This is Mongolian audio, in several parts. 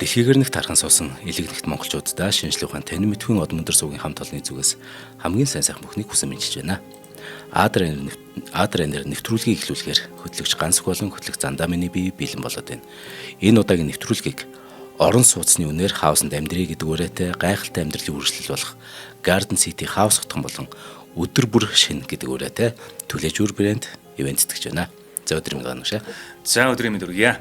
Дэлхийгээр нэг тархан суусан элэг нэгт монголчуудаа шинжлэх ухаан танин мэдхүйн од мөндөр суугийн хамт олонны зүгээс хамгийн сайн сайхан бүхнийг хүсэн мэдчиж байна. Адренер нэвтрүүлгийг эхлүүлэхээр хөтлөгч ганцх болон хөтлөх Зандамины бие бэлэн болоод байна. Энэ удаагийн нэвтрүүлгийг орон сууцны үнээр хаусанд амьдрий гэдэг үрээтэй гайхалтай амьдралын үргэлжлэл болох Garden City хаус хотхон болон өдөр бүр шин гэдэг үрээтэй Түлээжүр брэнд ивент тэтгэж байна. За өдрийн мэнд гэнэ. За өдрийн мэнд хүргье.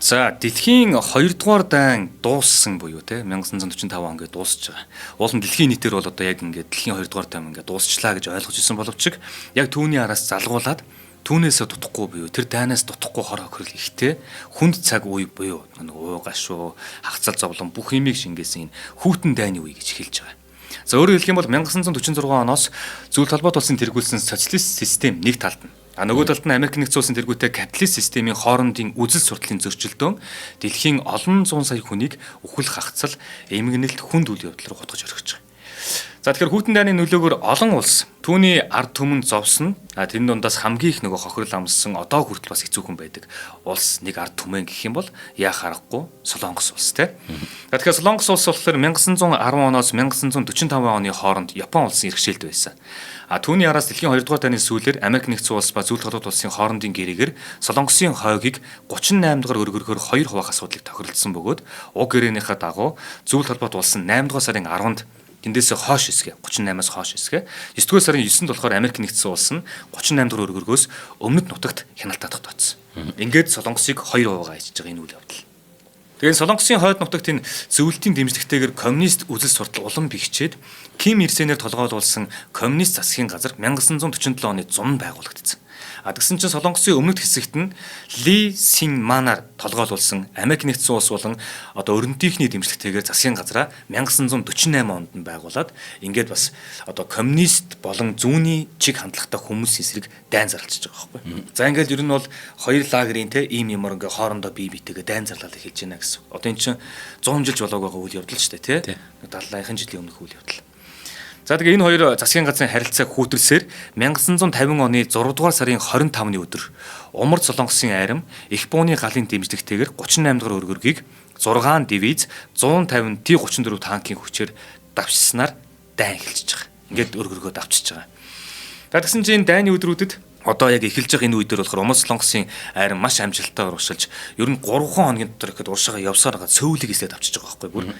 За дэлхийн 2 дугаар дайн дууссан буюу те 1945 он гээд дуусч байгаа. Уул нь дэлхийн нийтээр бол одоо яг ингээд дэлхийн 2 дугаар дайн ингээд дуусчлаа гэж ойлгож ирсэн боловч яг түүний араас залгуулад түүнээсээ дутахгүй буюу тэр дайнаас дутахгүй хор хохирол ихтэй хүнд цаг үе буюу нэг уугашуу хагцал зовлон бүх юмыг шингээсэн энэ хүүтэн дайны үе гэж хэлж байгаа. За өөрөөр хэлэх юм бол 1946 оноос Зүйл толгойд улсын тэргүүлсэн социалист систем нэг талд нь нөгөө талд нь Америк нэгдсэн улсын тэргүүтэй капиталист системийн хоорондын үзэл сурталын зөрчилдөөн дэлхийн олон зуун сая хүнийг үхэл хагцал, эмгэнэлт хүнд үйл явдал руу хутгаж орхиж байгаа. За тэгэхээр хүүтэн дайны нөлөөгөөр олон улс түүний ард түмэн зовсон. Тэрний дундаас хамгийн их нөгөө хохирол амссан одоо хүртэл бас хэцүүхэн байдаг. Улс нэг ард түмэн гэх юм бол яах аргагүй Солонгос улс те. Тэгэхээр Солонгос улс болохоор 1910 оноос 1945 оны хооронд Япон улсын иргэшээлд байсан. Түүний араас дэлхийн 2 дугаар дайны сүүлээр Америк нэгдсэн улс ба Зүйл толгойд улсын хоорондын гэрээгээр Солонгосын хойгийг 38 дугаар өргөргөөр 2 хуваах асуудлыг тохиролцсон бөгөөд уг гэрээнийхээ дагуу Зүйл толгойд улсын 8 дугаар сарын 10-нд тэндээс хойш хэсгээ 38-аас хойш хэсгээ 9 дугаар сарын 9-нд болохоор Америк нэгдсэн улс нь 38 дугаар өргөргөөс өмнөд нутагт хяналтаа тогтооцсон. Ингээд Солонгосыг 2 хуваагаа хийж байгаа энэ үйл явдал. Тэгээд Солонгосын хойд нутагт энэ зөвлөлтийн дэмжлэгтэйгээр коммунист үзэл суртал улам бэхжээд Ким Ир Сенээр толгойлуулсан коммунист засгийн газар 1947 оны зун байгуулагдсан. Тэгсэн чинь Солонгосын өмнөд хэсэгт нь Ли Син Манаар толгойлуулсан Америк нэгдсэн улс болон одоо өрнөтийнхний дэмжлэгтэйгээр засгийн газраа 1948 онд нь байгуулад ингээд бас одоо коммунист болон зүүнний чиг хандлагатай хүмүүс эсрэг дайн зарлж байгаа байхгүй. За ингээд ер нь бол хоёр лагерийн те ийм юмор ингээ хоорондоо бие биетэйгээ дайн зарлал эхэлж байна гэсэн. Одоо эн чинь 100 жилж болоог байгаа үйл явдал шүү дээ те. 70-ын жилийн өмнөх үйл явдал. За тэгээ энэ хоёр засгийн газрын харилцааг хүүтэрсээр 1950 оны 6 дугаар сарын 25-ны өдөр Умард Солонгосын айрам Их бууны галын дэмжлэгтэйгээр 38 дугаар өргөргийг 6 дивиз 150 Т-34 танкийн хүчээр давчснаар дайн эхэлж байгаа. Ингээд өргөргөө давчиж байгаа. Тэгсэн чинь дайны өдрүүдэд одоо яг эхэлж байгаа энэ үедэр болохоор Умард Солонгосын айрам маш амжилттай урагшилж ер нь 3 хоногийн дотор ихэд уршаага явсаар байгаа цөөлийг эслээд авчиж байгаа байхгүй бүр.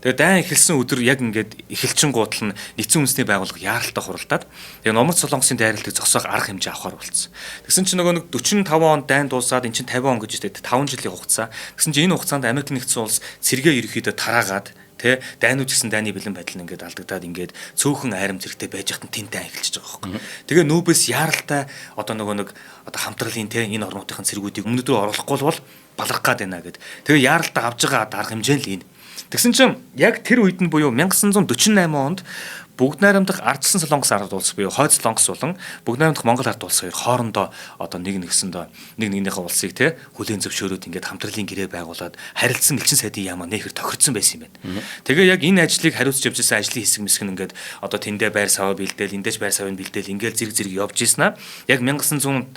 Тэгээ дайн эхэлсэн өдөр яг ингээд эхэлчин гутал нь нэгдсэн үндэсний байгууллага яаралтай хуралдаад тэгээ Умард Солонгосын дайралтыг зогсоох арга хэмжээ авахар болсон. Тэгсэн чинь нөгөө нэг 45 онд дайн дуусаад эн чинь 50 он гэж үстэй 5 жилийн хугацаа. Тэгсэн чинь энэ хугацаанд Америк нэгдсэн улс цэргээ ерөөхдөө тараагаад тэ дайнууд гэсэн дайны бэлэн байдал нь ингээд алдагдаад ингээд цөөхөн айрам зэрэгтэй байж хат нь тэнтэй эхэлж байгаа байхгүй. Тэгээ нүүбээс яаралтай одоо нөгөө нэг одоо хамтралын тэ энэ орнуудын цэргүүдийг өмнөд рүү оруулахгүй бол баларх гад байна гэд. Тэгээ яаралтай авж байгаа арга хэмжээ л энэ. Тэгсэн чинь яг тэр үед нь буюу 1948 онд Бүгд найрамдах ардчсан Солонгос ард улс буюу Хойд Солонгос болон Бүгд найрамдах Монгол ард улс хоёр хоорондоо одоо нэг нэгнийхээ улсыг те хүлээн зөвшөөрөөд ингээд хамтралын гэрээ байгуулад харилцсан элчин сайдын яамаа нэхэр тохирцсон байсан юм байна. Тэгээ яг энэ ажлыг хариуцж явжсэн ажлын хэсэг мэсгэн ингээд одоо тэндээ байр саваа бэлдээл, эндэж байр савыг бэлдээл ингээд зэрэг явж ийсэн аа. Яг 1950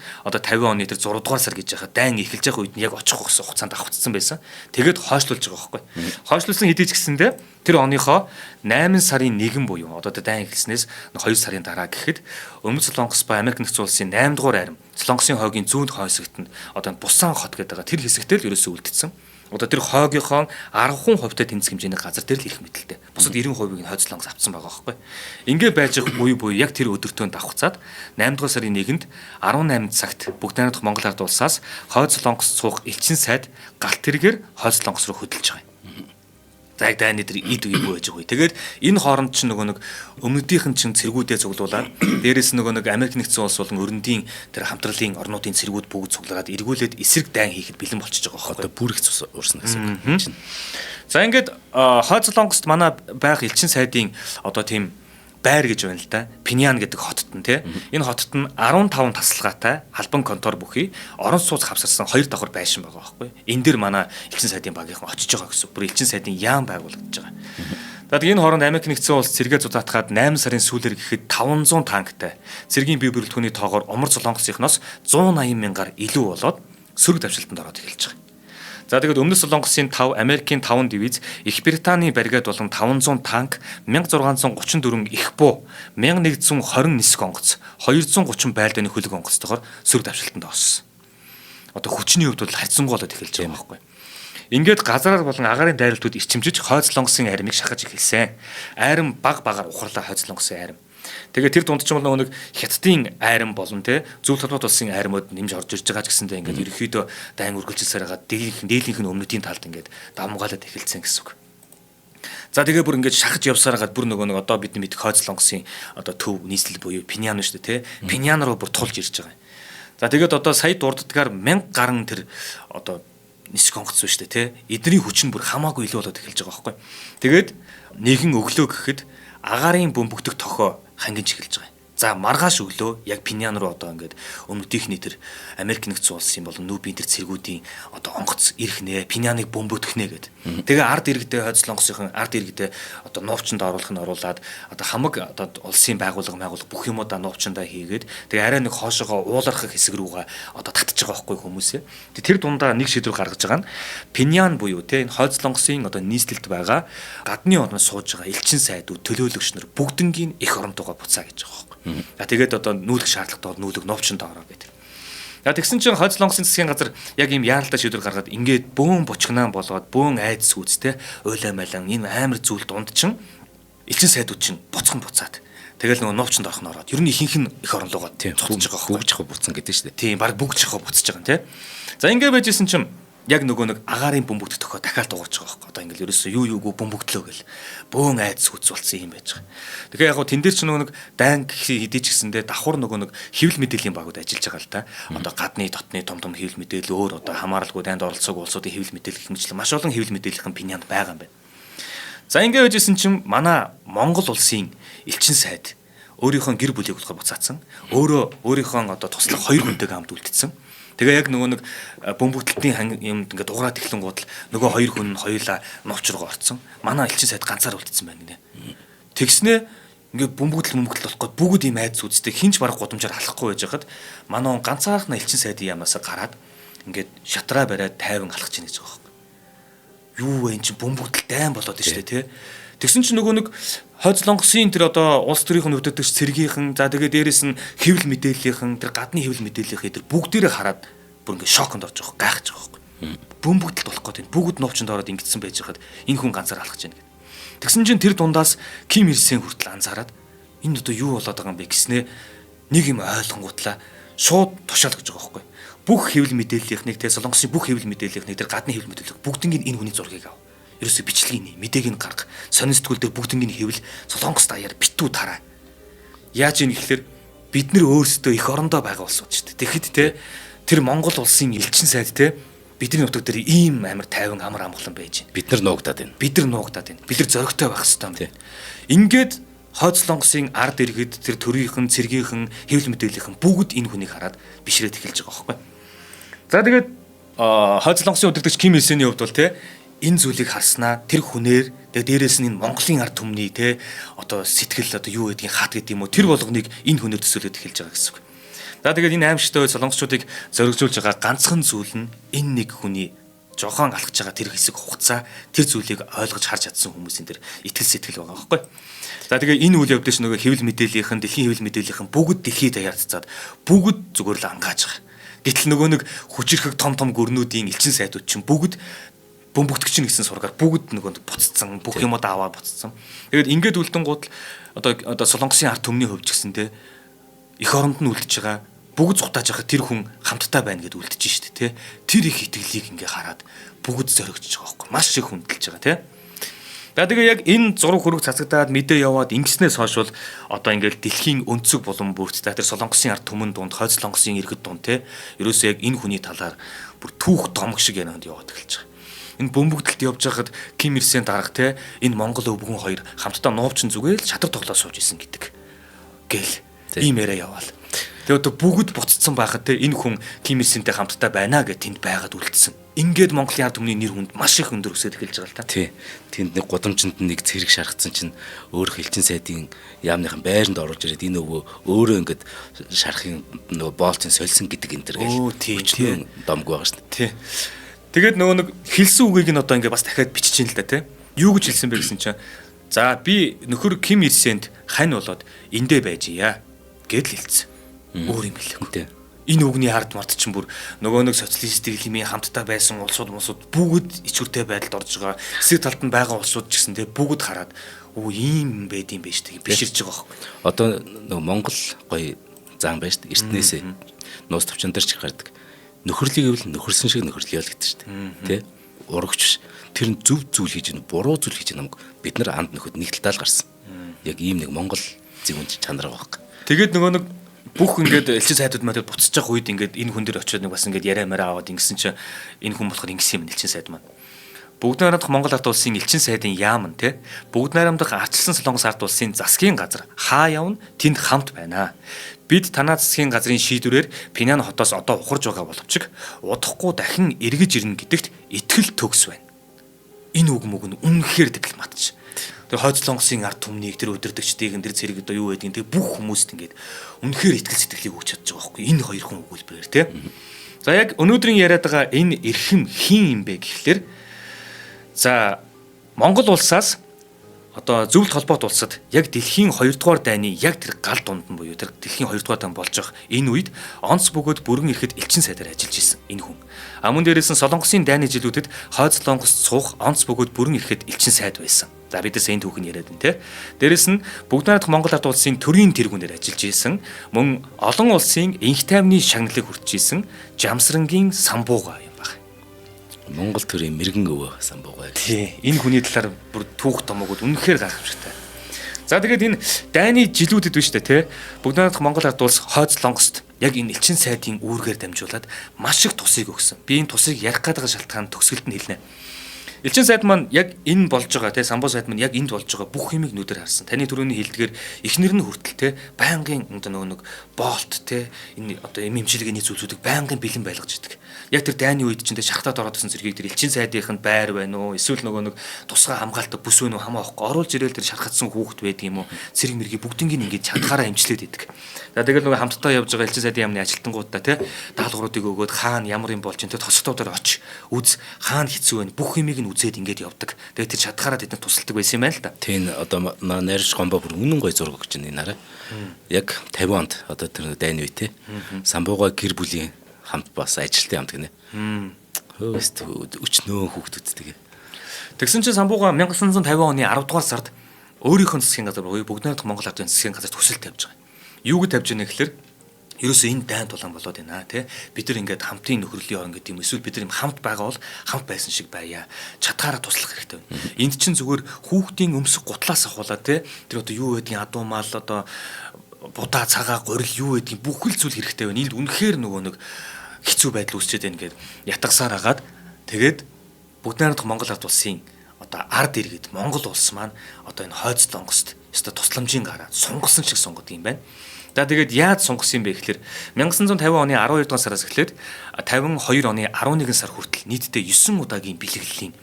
оны тэр 6 дугаар сар гэж яхаа дайн эхэлж явах үед нь яг очих хугацаанд авцсан байсан. Тэгээд хойшлуулж байгаа байхгүй. Хойшлуулсан хэдий ч гэсэндээ тэр оныхоо 8 сарын 1 буюу одоо дайн эхэлснээс 2 сарын дараа гэхэд Өмнөд Солонгос ба Америк нэгдсэн улсын 8 дугаар айрам Солонгосын хойгийн зүүн хойсогт нь одоо Бусан хот гэдэг байгаа тэр хэсэгтэл л ерөөсөө үлдсэн. Одоо тэр хойгийнхоо 10% хувьтай тэнцэх хэмжээний газар дээр л ирэх мэтлээ. Бусад 90%-ийг нь Хойд Солонгос авцсан байгаа байхгүй. Ингээ байж их буй яг тэр өдөртөө давхцаад 8 дугаар сарын 1-нд 18 цагт Бүгд найрамдах Монгол ард улсаас Хойд Солонгос цуух элчин сайд галт тэргээр Хойд Солонгос руу хөдөлж байгаа. За яг дайны тэр ид үеиг байж байгаа. Тэгээд энэ хооронд ч нөгөө нэг өмнөдийнхэн чинь цэргүүдээ цуглуулад дээрээс нөгөө нэг Америк нэгдсэн улс болон өрөндийн тэр хамтралын орнуудын цэргүүд бүгд цуглаад эргүүлээд эсрэг дайн хийхэд бэлэн болчихж байгаа байхгүй. Одоо бүр их урсан гэсэн үг. За ингээд Хойд Солонгост манай байх элчин сайдын одоо тийм байр гэж байна л да. Пинян гэдэг хотод нь тий. Энэ хотод нь 15 тасалгаатай албан контор бүхий орон сууц хавсарсан 2 давхар байшин байгаа байхгүй. Энэ дэр манай элчин сайдын багийнхан очиж байгаа гэсэн. Бүр элчин сайдын яам байгуулагдаж байгаа. Тэгээд энэ хооронд Америк нэгдсэн улс цэргээ зузаатгаад 8 сарын сүүлээр гэхэд 500 танктай цэргийн бие бүрэлдэхүүний тоогоор Умард Солонгосынхноос 180 мянгаар илүү болоод сөрөг давшилтанд ороод эхэлж байгаа. За тэгээд Өмнөд Солонгосын 5, Америкийн 5 дивиз, Их Британий баригад болон 500 танк, 1634 их буу, 1120 нисэх онгоц, 230 байлдааны хөлөг онгоцтойгоор сөрөг давшилтанд орсон. Одоо хүчний хувьд бол харьцангуй болоод эхэлж байгаа байхгүй. Ингээд газараар болон агаарын дайралтууд ирчимжиж Хойд Солонгосын айрмыг шахаж эхэлсэн. Айрам багаар ухарлаа Хойд Солонгосын айрам. Тэгээд тэр дунд ч юм бол нэг Хятадын айрам болон зөвлөлт холбоот улсын айрамууд нэмж орж ирж байгаа ч гэсэндээ ингээд ерөөхдөө дайн үргэлжилсээр хагаад дийлийнх нь өмнөдийн талд ингээд давмгаалаад эхэлсэн гэсэн үг. За тэгээ бүр ингээд шахаж явсаар хагаад бүр нөгөө нэг одоо бидний мэдэх Хойд Солонгосын одоо төв нийслэл буюу Пинян шүү дээ Пинян руу бүр тулж ирж байгаа. За тэгээд одоо сая дурддгаар 1000 гаруй тэр одоо нисэх онгоц биш үү эдний хүч нь бүр хамаагүй илүү болоод эхэлж байгаа байхгүй. Тэгээд нэгэн өглөө гэхэд агаарын бөмбөгдөх тохоо хангиж эхэлж байгаа. За маргааш өглөө яг Пинян руу одоо ингээд өмнөдийнхний тэр Америк нэгдсэн улсын болон Нүүбийн тэр цэргүүдийн одоо онгоц ирэх нэ Пиняныг бөмбөгдөхнэ гэд. Тэгээ ард иргэдээ Хойд Солонгосын ард иргэдээ одоо нуувчанд оруулах нь оруулаад одоо хамаг одоо улсын байгууллага бүх юмудаа нуувчандаа хийгээд тэгээ арай нэг хоошоогоо уулархах хэсэг рүүгээ одоо татж байгаа байхгүй хүмүүсээ. Тэр дундаа нэг шийдвэр гаргаж байгаа нь Пинян буюу энэ Хойд Солонгосын одоо нийслэлд байгаа гадны орнд сууж байгаа элчин сайдууд төлөөлөгч нар бүгднгийн эх оронтойгоо буцаа гэж байгаа байхгүй. За тэгээд одоо нүүлгэх шаардлагатай бол нүүлэг новчонд ороо гэдэг. За тэгсэн чинь Хойд Солонгосын засгийн газар яг ийм яаралтай шийдвэр гаргаад ингээд бөөн бучгнаан болоод бөөн айдас үүстэй уйлаа малан энэ амар зүйл дунд чинь элчин сайдууд чинь буцхан буцаад тэгэл нөгөө новчонд орох нь ороод ер нь ихэнх нь эх орон руугаа цуцж байгаа бүгж жахаа буцсан гэдэг шүү дээ. Тийм баг бүгж жахаа буцаж байгаа юм тий. За ингээд байжсэн чинь яг нөгөө нэг агаарын бөмбөгдөх тохио дахиад дуурч байгаа байхгүй. Одоо ингээл ерөөсөө юугүй бөмбөгдлөө гэл бөөн айдас хүч болсон юм байж байгаа. Тэгэхээр яг гоо тэн дээр ч нөгөө нэг дайн хэдий ч гэсэндээ давхар нөгөө нэг хэвлэл мэдээллийн багууд ажиллаж байгаа л да. Одоо гадны дотны том хэвлэл мэдээлэл өөр одоо хамааралгүй дайнд оролцоог улсуудын хэвлэл мэдээлэл хэмжлэн маш олон хэвлэл мэдээллийн Пинянд байгаа юм байна. За ингээд байжсэн чинь манай Монгол улсын элчин сайд өөрийнхөө гэр бүлийг болохоор буцаацсан. Өөрийнхөө одоо туслах 2 хүнтэйгээ хамт үлдсэн. Тэгээ яг нөгөө нэг бөмбөгдөлтийн юмд ингээд дугаараа тэглэнгууд л нөгөө 2 хүн нь хоёулаа новч руу орцсон. Манай элчин сайд ганцаар үлдсэн байна гинэ. Тэгснээ ингээд бөмбөгдөл болохгүй бүгд ийм айдас үзтэй хинч барах гудамжаар халахгүй байж хахад манай он ганцаархна элчин сайдын ямаас гараад ингээд шатраа бариад тайван алхаж ийн гэж байгаа байхгүй. Юу вэ эн чинь бөмбөгдөл дайн болоод шүү дээ тий. Тэгсэн чинь нөгөө нэг Хойд Солонгосын тэр одоо улс төрийн үдирдэгч цэргийнхэн за тэгээ дээрэс нь хэвлэл мэдээллийнхэн тэр гадны хэвлэл мэдээллийнхээ тэр бүгдээрээ хараад бүр ингээ шоконд орж байгаа гайхаж байгаа байхгүй. Бөмбөгдөлт болох гээд бүгд новчонд ороод ингэсэн байж хахад энэ хүн ганцаар алхаж яана гэдэг. Тэгсэн чинь тэр дундаас Ким Ир Сен хүртэл анзаараад энэ одоо юу болоод байгаа юм бэ гэснээ нэг юм ойлгонгуутлаа шууд тушаал гэж байгаа байхгүй. Бүх хэвлэл мэдээллийнхнийг тэр Солонгосын бүх хэвлэл мэдээллийнхнийг тэр гадны хэвлэл мэдээллийг бүгднийг энэ хүний зургийг ав. Ерөөсө бичлэгийн мэдээг нь гарга. Сонин сэтгүүл дээр бүгднийг хэвэл Солонгос даяар битүү тараа. Яаж ийм гэхэлэр бид нар өөрсдөө эх орондоо байгаа улсууд шүү дээ. Тэгэхэд те тэр Монгол улсын элчин сайд те бидний нутаг дээр ийм амар тайван амар амгалан байж байна. Бид нар нуугдаад байна. Бид нар зоригтой байх хэрэгтэй юм. Ингээд Хойд Солонгосын ард иргэд тэр төрийнхэн, цэргийнхэн, хэвлэл мэдээллийнхэн бүгд энэ хүнийг хараад бишрээд эхэлж байгаа байхгүй. За тэгээд Хойд Солонгосын удирдагч Ким Ир Сений хувьд бол те энэ зүйлийг харснаа тэр хүнээр тэгээ дээрээс нь энэ Монголын ард түмний те одоо сэтгэл одоо юу гэдгийг хат гэдэг юм уу тэр болгоныг энэ хүнээр төсөөлөд эхэлж байгаа гэсэн үг. За тэгээд энэ аимшигтай солонгосчуудыг зоригжуулж байгаа ганцхан зүйл нь энэ нэг хүний жохон алхаж байгаа тэр хэсэг хугацаа тэр зүйлийг ойлгож харж чадсан хүмүүсийн тэр итгэл сэтгэл байгаа байхгүй. За тэгээ энэ үйл явдлыг нөгөө хэвлэл мэдээллийнхэн дэлхийн хэвлэл мэдээллийнхэн бүгд дэлхийд даяарцаад бүгд зүгээр л ангааж байгаа. Гэтэл нөгөө нэг хүчирхэг том гөрнүүдийн элчин сайдууд чинь бүгд бөмбөгдөгч нь гэсэн сургаар бүгд нөгөө буццсан бүх юмудаа аваад буццсан. Тэгээд ингээд үлдэнгууд одоо Солонгосын ард түмний хувьд ч гэсэнтэй эх оронд нь үлдэж байгаа бүгд зугатааж байгаа тэр хүн хамтдаа байна гэдээ үлдэж штэ тий. Тэр их итгэлийг ингээ хараад бүгд зоригдож байгаа байхгүй. Маш их хүндэлж байгаа тий. За тэгээ яг энэ зураг хөрөг цацагдаад мэдээ яваад ингэснээс хойш бол одоо ингээл дэлхийн өнцөг булан бүрттэй тэр Солонгосын ард түмэн дунд Хойд Солонгосын иргэд дунд тий. Ерөөсөө яг энэ хүний талаар бүр түүх домог шиг яанад яваад эхэлж байгаа. Энэ бөмбөгдөлт явж байхад Ким Ир Сен дарга те энэ Монгол өвгөн хоёр хамтдаа нуувчин зүгээр л шатар тоглоо сууж исэн гэдэг. Гэл ийм яриа яваал. Тэгээ одоо бүгд буццсан байхад те энэ хүн Ким Ир Сентэй хамтдаа байна гэж тэнд байгаад үлдсэн. Ингээд Монголын ард түмний нэр хүнд маш их өндөр өсөж эхэлж байгаа л та. Тий. Тэнд нэг гудамжинд нэг цэрэг шаргацсан чинь өөр хэлчин сайдын яамныхан байранд оруулж ирээд энэ өвөө өөрөө ингээд шарахын нөгөө боолцын сольсон гэдэг энэ төр гэл. Тий. Домг байгаа шүү дээ. Тий. Тэгээд нөгөө нэг хэлсэн үгийг нь одоо ингээ бас дахиад бичиж ин л да тий. Юу гэж хэлсэн бэ гэсэн чинь за би нөхөр Ким Ир Сенд хань болоод эндэ байж ия гэдэл хэлсэн. Өөр юм хэлэхгүй. Тий. Энэ үгний ард март чинь бүр нөгөө нэг социалистик хэмээн хамтдаа байсан улсууд бүгд ичүүртэй байдалд орж байгаа. Хэсэг талд нь байгаа улсууд ч гэсэн тий бүгд хараад ийм байд юм биш тий биширж байгаа байхгүй. Одоо нөгөө Монгол гоё зан байж шүү дээ. Эртнээсээ нуус төвчөн дээр ч гардаг. Нөхөрлийг ивэл нөхөрсөн шиг нөхөрлөё л гэдэг шүү дээ. Тэ? Урагч биш. Тэр нь зөв зүйл хийж гэнэ, буруу зүйл хийж гэнэ бид нар анд нөхөд нэг талдаа л гарсан. Яг ийм нэг Монгол зэвүүн чанар байгаа байхгүй. Тэгээд нөгөө нэг бүх ингээд элчин сайдууд маань буцаж байгаа үед ингээд энэ хүн дээр очиод нэг бас ингээд яриа мараа аваад ингэсэн чинь энэ хүн болохоор ингэсэн юм элчин сайд маань. Бүгд найрамдах Монгол ард улсын элчин сайдын яам нь те бүгд найрамдах арчилсан Солонгос ард улсын засгийн газар хаа явна тэнд хамт байна. Бид танаа засгийн газрын шийдвэрээр Пинян хотоос одоо ухарж байгаа боловч удахгүй дахин эргэж ирнэ гэдэгт итгэл төгс байна. Энэ үг мөг нь үнэхээр дипломатч. Тэр хойд Солонгосын ард түмнийг тэр өдөрдөгчдийг тэр зэрэг одоо юу байдгийг тэр бүх хүмүүст ингээд үнэхээр итгэл сэтгэлийг өгч чадж байгаа байхгүй энэ хоёр хүн өгүүлбэрээр те. За яг өнөөдрийн яриад байгаа энэ эрхэм хин юм бэ гэхлээр за Монгол улсаас одоо зөвлөлт холбоот улсад яг дэлхийн 2 дугаар дайны яг тэр гал дунд нь буюу тэр дэлхийн 2 дугаар дан болж байгаа энэ үед онц бөгөөд бүрэн ирэхэд элчин сайдаар ажиллаж исэн энэ хүн. Мөн дээрээс нь Солонгосын дайны жилүүдэд хойд Солонгост суух онц бөгөөд бүрэн ирэхэд элчин сайд байсан. За бидээс энэ түүхэн яриад байна те. Дээрээс нь бүгд найрамдах Монгол ард улсын төрийн тэргүүнээр ажиллаж исэн мөн олон улсын инх тайвны шагналыг хүртэж исэн Жамсрангийн самбууга юм байна. Монгол төрийн мэрэгэн өвөө самбууга. Тий. Энэ хүний талаар бүр түүх томоогод үнэхээр гайхамшигтай. За тэгээд энэ дайны жилүүдэд биш үү те. Бүгд найрамдах Монгол ард улс хойд Солонгост яг энэ элчин сайдын үүргээр дамжуулаад маш их тусыг өгсөн. Би энэ тусыг ярих гэдэг шалтгаан төгсгөлд нь хэлнэ. Элчин сайд маань яг энэ болж байгаа те самбуу сайд маань яг энд болж байгаа бүх юмыг нүдээр харсан. Таны түрүүний хэлдгээр эхнэр нь хүртэл те байнгын одоо нөгөө нэг болт те энэ одоо эмчилгээний зүйлсүүдийг байнгын бэлэн байлгаж идэг. Яг тэр дайны үед чинь те шахтаад ороодсэн зэргийг тэр элчин сайдынх нь байр байна уу эсвэл нөгөө нэг тусгай хамгаалдаг бүс вэ нү хамаа авахгүй оруулж ирээл тэр шархацсан хүүхэд байдаг юм уу цэрэг мэргийг бүгднийг ингээд чадхаараа эмчлээд идэг. За тэгэл нөгөө хамтдаа явж байгаа элчин сайдын яамны ажилтнуудаа те даалгавруудыг өгөөд хаана ямар юм болж чинь те тосготуудаар оч үз хаана хэцүү байна бүх юмыг нь үзээд ингээд явдаг. Тэгээд тэр шатгаараа тэдэнд тусалдаг байсан юм байна л да. Тийм одоо найрч гомбо бүр үнэн гой зураг өгч байна энэ нараа. Яг 50 онд одоо тэр дайны үе те самбууга гэр бүлийн хамт бас ажилтны хамт гинэ. Хөөст өчнөө хүүхдүүдтэйгээ. Тэгсэн чинь самбууга 1950 оны 10 дугаар сард өөрийнхөө засгийн газар буюу бүгд найрамдах Монгол ардын засгийн газар төсөл тавьж байгаа. Юу гэж тавьж байна гэхэлэр ерөөсөө энэ дайн тулаан болоод байна тий. Бид нар ингээд хамтын нөхрөлийн орон гэдэг юм эсвэл бид нар юм хамт байгаа бол хамт байсан шиг байя. Чатгаараа туслах хэрэгтэй байна. Энд чинь зүгээр хүүхдийн өмсөх гутлаас ахуулаад тий. Тэр одоо юу байдгийг адуу мал одоо будаа цагаа горил юу байдгийг бүх л зүйл хэрэгтэй байна. Энд үнэхээр нөгөө нэг хэцүү байдал үүсчээд байна гэд ятгасаар агаад тэгээд бүгд найрамдах Монгол ард улсын одоо ард иргэд Монгол улс маань одоо энэ хойд Солонгост өстой тусламжийн гараад сунгасан шиг сунгад юм байна. За тэгээд яаж сунгасан юм бэ гэхээр 1950 оны 12 дугаар сараас эхлээд 52 оны 11 сар хүртэл нийтдээ 9 удаагийн бэлэглэлийн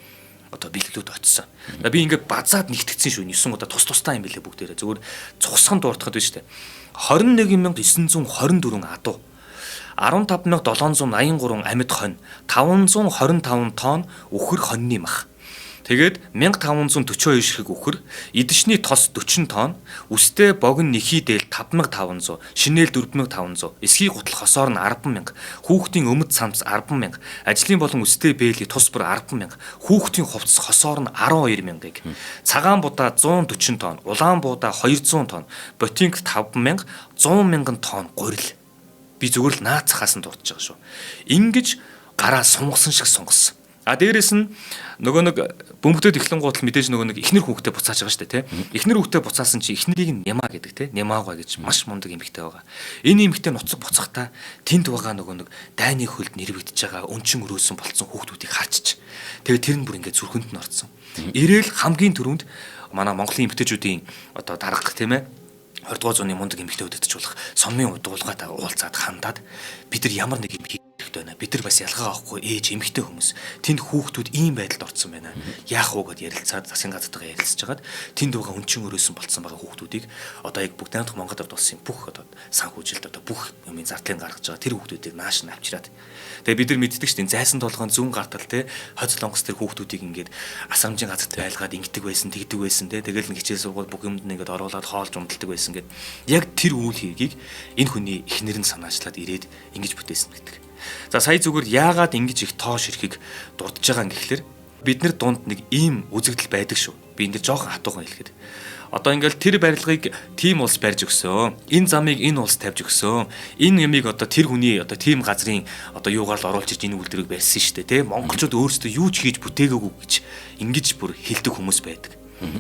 одоо бэлгэлүүд очсон. Би ингээд базаад нэгтгэсэн шүү 9 удаа тус-тустай юм бэлээ бүгдээрээ зөвхөн цусхан дууртахад биш үү. 21924 адуу 15783 амьд хонь 525 тонн үхэр хоньны мах. Тэгээд 1542 ширхэг үхэр, эдшний тос 40 тонн, үстэй богино нэхий дээл 5500, шинээл 4500, эсхий гутал хосоор нь 10000, хүүхдийн өмд цамц 10000, ажлын болон үстэй бээли тус бүр 10000, хүүхдийн хувцас хосоор нь 12000-ыг, цагаан будаа 140 тонн, улаан будаа 200 тонн, ботинк 5000, 100,000 тонн гурил. Би зүгээр л наад цахаас нь дурдж байгаа шүү. Ингиж гараа сунгасан шиг сунгасан. Дээрээс нь нөгөө нэг бөмбөгдөд эхлэн гутал мэдээж нөгөө нэг ихнэр хүүхдээ буцааж байгаа шүү дээ, тийм. Ихнэр хүүхдээ буцаасан чи ихнэрийг нь Нямаа гэдэг, тийм. Нямаагаа гэж маш мундаг эмэгтэй байгаа. Энэ эмэгтэй ноцог буцахтаа тэнд байгаа нөгөө нэг дайны хөлд нэрвэгдэж байгаа өнчин өрөөсөн болцсон хүүхдүүдийг харчиж. Тэгээ тэр нь бүр ингээд зүрхэнд нь орцсон. Ирээл хамгийн түрүүнд манай Монголын эмэгтэйчүүдийн одоо дарга тийм ээ 20 дугаар зууны мундаг эмэгтэйүүдэд ч болох сомын удуулгаатай уулзаад хандаад бид нар ямар нэг юм хийх ойлголт байна. Бид нар бас ялгаа авахгүй ээж эмэгтэй хүмүүс. Тэнд хүүхдүүд ийм байдалд орсон байна. Яах вэ гэд ярилцаад засгийн газартайгаа ярилцж хагаад тэнд байгаа өнчин өрөөсөн болцсон байгаа хүүхдүүдийг одоо яг бүгд найрамдах Монгол авд болсон бүх одоо санхүүжилт одоо бүх юмын зардлыг гаргаж байгаа тэр хүүхдүүдийг нааш нь авчираад. Тэгээ бид нар мэддэг шүү дээ зайсан толгойн зүүн гартал те хойц солонгос тэр хүүхдүүдийг ингээд асрамжийн газарт байлгаад ингэдэг байсан тэгдэг байсан те тэгэл нэг хичээл сургууль бүх юмд ингээд оруулаад хоолж унталдаг байсан гэд яг тэр үйл хийгийг энэ хүний эхнэр нь санаачлаад ирээд ингэж бүтээсэн гэдэг. За сая зүгээр яагаад ингэж их тоош ирэхийг дурдж байгаа юм гэхэлэр бид нар дунд нэг ийм үзэгдэл байдаг шүү. Би энэ жоохон хатуухан хэлэхэд одоо ингээл тэр барилгыг тийм улс барьж өгсөн. Энэ замыг энэ улс тавьж өгсөн. Энэ ямиг одоо тэр хүний одоо тийм газрын одоо юугаар л оруулж иж энэ үйлдвэрийг барьсан шүү дээ, тэ. Монголчууд өөрсдөө юу ч хийж бүтээгээгүй гэж ингэж бүр хэлдэг хүмүүс байдаг.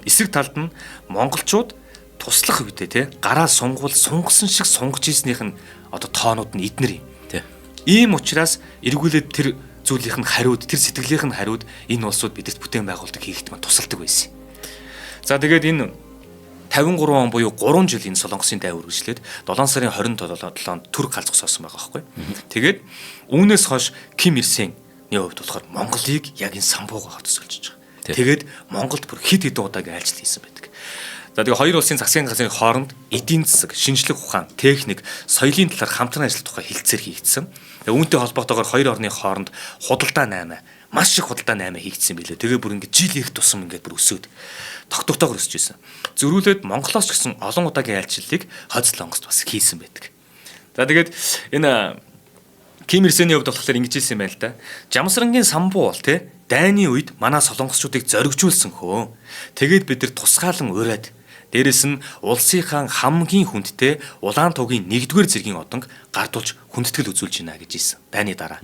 Эсрэг талд нь монголчууд туслах үедээ тэ гараа сунгасан шиг сунгаж ийснийх нь одоо тоонууд нь эднэр юм. Тэ. Ийм учраас эргүүлээд тэр зүйлийнх нь хариуд, тэр сэтгэлийнх нь хариуд энэ улсууд бидэд бүтээн байгуулдаг хийхэд маань тусалдаг байсан. За тэгээд энэ 53 он буюу 3 жил энэ Солонгосын дайвар үргэлжлээд 7 сарын 27-нд Түрк галзууссан байгаа байхгүй. Тэгээд үүнээс хойш Ким Ир Сенний хувьд болохоор Монголыг яг энэ самбууга хөтсөлж байгаа. Тэгээд Монголд бүр хэд хэдэн удаагийн айлчлал хийсэн байдаг. За тэгээд хоёр улсын засгийн газрын хооронд эдийн засаг, шинжлэх ухаан, техник, соёлын талаар хамтран ажиллах тухай хэлцээр хийгдсэн. Тэгээд үүнтэй холбоотойгоор хоёр орны хооронд худалдаа 8, маш их худалдаа 8 хийгдсэн билээ. Тэгээд бүр ингээд жил их тусам ингээд бүр өсөөд тогтвортойгоор өсөж байсан. Зөрүүлээд Монголоос ч гэсэн олон удаагийн айлчлалыг хойд Солонгост бас хийсэн байдаг. За тэгээд энэ Ким Ир Сенний хувьд болохоор ингэж хэлсэн юм байна л да. Жамсрангийн самбуу бол те дайны үед манай солонгосчуудыг зоригжуулсан хөө. Тэгээд бид нар тусгаалan ураад дээрэс нь улсынхаа хамгийн хүндтэй улаан тугийн 1-р зэргийн одонг гардуулж хүндэтгэл үзүүлж байна гэж хэлсэн. Дайны дараа.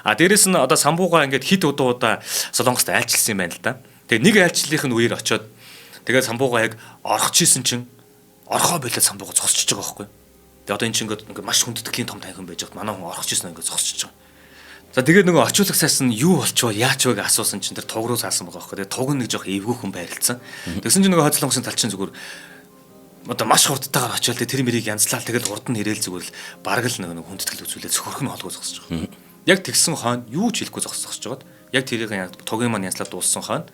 Дээрэс нь одоо самбууга ингээд хит удаа солонгост айлчилсан юм байна л да. Тэгээд нэг айлчлалын үеэр очиод тэгээд самбууга яг орох чийсэн чинь орхоо болоод самбууга зогсчихж байгаа байхгүй. Тэгээд одоо энэ чинь ингээд маш хүндэтгэлийн том танхим байж байгаа. Манай хүн орох чийсэн ингээд зогсчихж байгаа. За тэгээд нөгөө орчуулах сайс нь юу болчихвоо яач вэ гэж асуусан чинь тэр туг руу заасан байгаа байхгүй. Тэгээд туг нэг жоох эвгүйхэн байрлцсан. Тэгсэн чинь нөгөө хойд Солонгосын талчин зүгээр одоо маш хурдтайгаар очиод тэр мэрийг янзлал тэгээд урд нь ирээл зүгээр л бараг л нөгөө хүндэтгэл үзүүлээд зөвхөн холгоо зогсож байгаа. Яг тэгсэн хойно юу ч хэлэхгүй зогсож жагаад яг тэрийг яг тугийн маань янзлаад дууссан хойно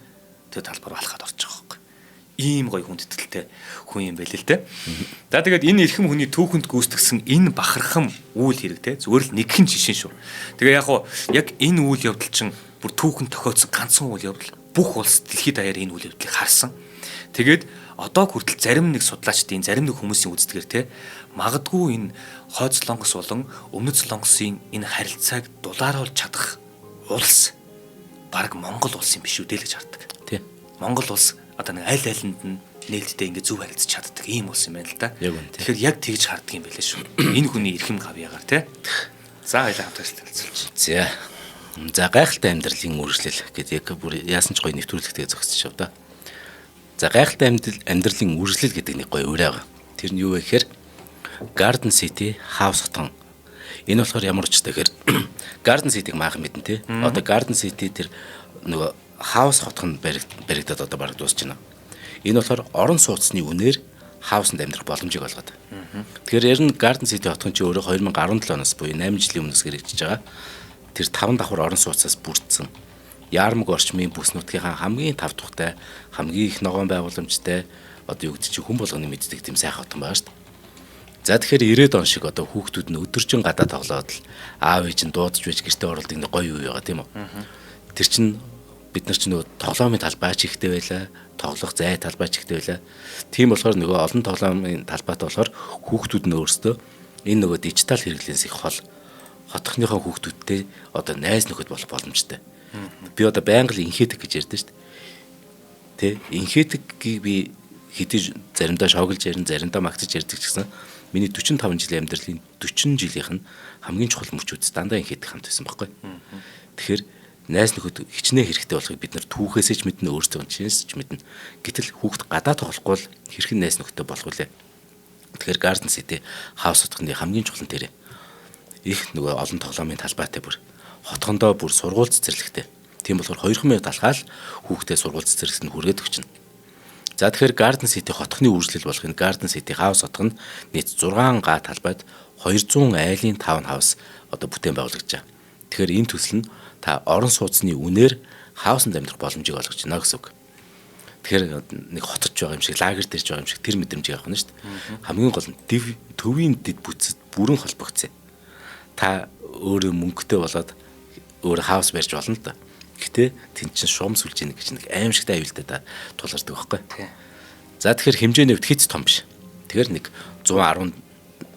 тэр талбар алхаад орж байгаа байхгүй. Ийм гоё хүндэтгэлтэй хүн юм байл л дээ. За тэгээд энэ эрхэм хүний түүхэнд гүйцэтгсэн энэ бахархам үйл хэрэг те зүгээр л нэгэн жишээ шүү. Тэгээ яг энэ үйл явдал чинь бүр түүхэнд тохиолдсон ганцхан үйл явдал бүх улс дэлхийд даяар энэ үйл явдлыг харсан. Тэгээд одоо хүртэл зарим нэг судлаачдын зарим нэг хүмүүсийн үздгээр те магадгүй энэ хойд Солонгос болон өмнөд Солонгосын энэ харилцааг дулааруулж чадах улс баг Монгол улс юм биш үү гэж хардаг. Тий. Монгол улс одоо нэг алинд нь нээлттэй ингээд зөв харилцаж чаддаг ийм улс юм байна л да. Тэгэхээр яг тэгж харддаг юм байлээ шүү. Энэ хүний эрхэм гавьяагаар те. За хоёлаа хамт ажиллаж. За гайхалтай амьдралын үргэлжлэл гэдэг яг бүр яасан ч гоё нэвтрүүлэгтэй зогсож шав да. За гайхалтай амьдралын үргэлжлэл гэдэг нэг гоё үр байгаа. Тэр нь юу вэ гэхээр Garden City House хотон. Энэ болохоор ямар учиртай гэхээр Garden City-г maaхан мэднэ те. Одоо Garden City тэр нөгөө House хотхон баригдаад одоо бараг дуусч байна. Энэ болохоор орон сууцны үнээр хаусанд амьдрах боломжийг олгоод. Тэгэхээр ер нь Garden City хотхон чи өөрөө 2017 оноос буюу 8 жилийн өмнөөс хэрэгжиж байгаа. Тэр 5 давхар орон сууцаас бүрдсэн. Яармаг орчмын бүс нутгийнхаа хамгийн тав тухтай, хамгийн их ногоон байгууламжтай одоо юу гэдэг чи хүн болгоны мэддэг тийм сайхан хотон байгаа шүү дээ. За тэгэхээр 90-ад он шиг одоо хүүхдүүд нь өдөржин гадаа тоглоод л аав ээж нь дуудаж байж гэртээ оруулдаг нэг гоё юу байгаа тийм үү. Тэр чинь бид нар ч нөгөө тоглоомын талбайч ихтэй байлаа, тоглох зай талбайч ихтэй байлаа. Тийм болохоор нөгөө олон тоглоомын талбайтай болохоор хүүхдүүд нь өөрсдөө энэ нөгөө дижитал хэрэглээс их хол хотхныхоо хүүхдүүдтэй одоо найз нөхөд болох боломжтой. Би одоо байнга л инхээдэг гэж ярьдэн шүү дээ. Тэ инхээдэггийг би хэдий заримдаа шоглож ярин заримдаа магтаж ярьдаг ч гэсэн миний 45 жилийн амьдралын 40 жилийнх нь хамгийн чухал мөчүүд дандаа инхээдэг хамт байсан байхгүй. Тэгэхээр найз нөхөд хичнээн хэрэгтэй болохыг бид нар түүхээсээ ч мэднэ өөрсдөө чинээс ч мэднэ. Гэтэл хүүхд гадаа тоглохгүй л хэрхэн найз нөхдөд болох вэ? Тэгэхээр Garden City House хотхны хамгийн чухал нь тэр их нөгөө олон тоглоомын талбайтай бүр хотгондоо бүр сургууль цэцэрлэгтэй. Тийм болохоор 2 минут алхаал хүүхдээ сургууль цэцэрлэгт нь хүргээд өгчнө. За тэгэхээр Garden City хотхны үргэлжлэл болох энэ Garden City House хотх нь нийт 6 га талбайд 200 айлын таун хаус одоо бүтээн байгуулагдаж байгаа. Тэгэхээр энэ төсөл нь та орон сууцны үнээр хаусанд амьдрах боломжийг олгож байна гэсэн үг. Тэгэхээр нэг хотод байгаа юм шиг, лагер дээрж байгаа юм шиг тэр мэдрэмжийг авах нь шүү дээ. Хамгийн гол нь төвийн дэд бүтцэд бүрэн холбогдсон. Та өөрөө мөнгөтэй болоод өөр хаус барьж болно л да. Гэхдээ тэн чинь шугам сүлж ийн гэж нэг аимшигтай аюултай та тулгардаг байхгүй. За тэгэхээр хэмжээний хувьд хэц том биш. Тэгэхээр нэг 115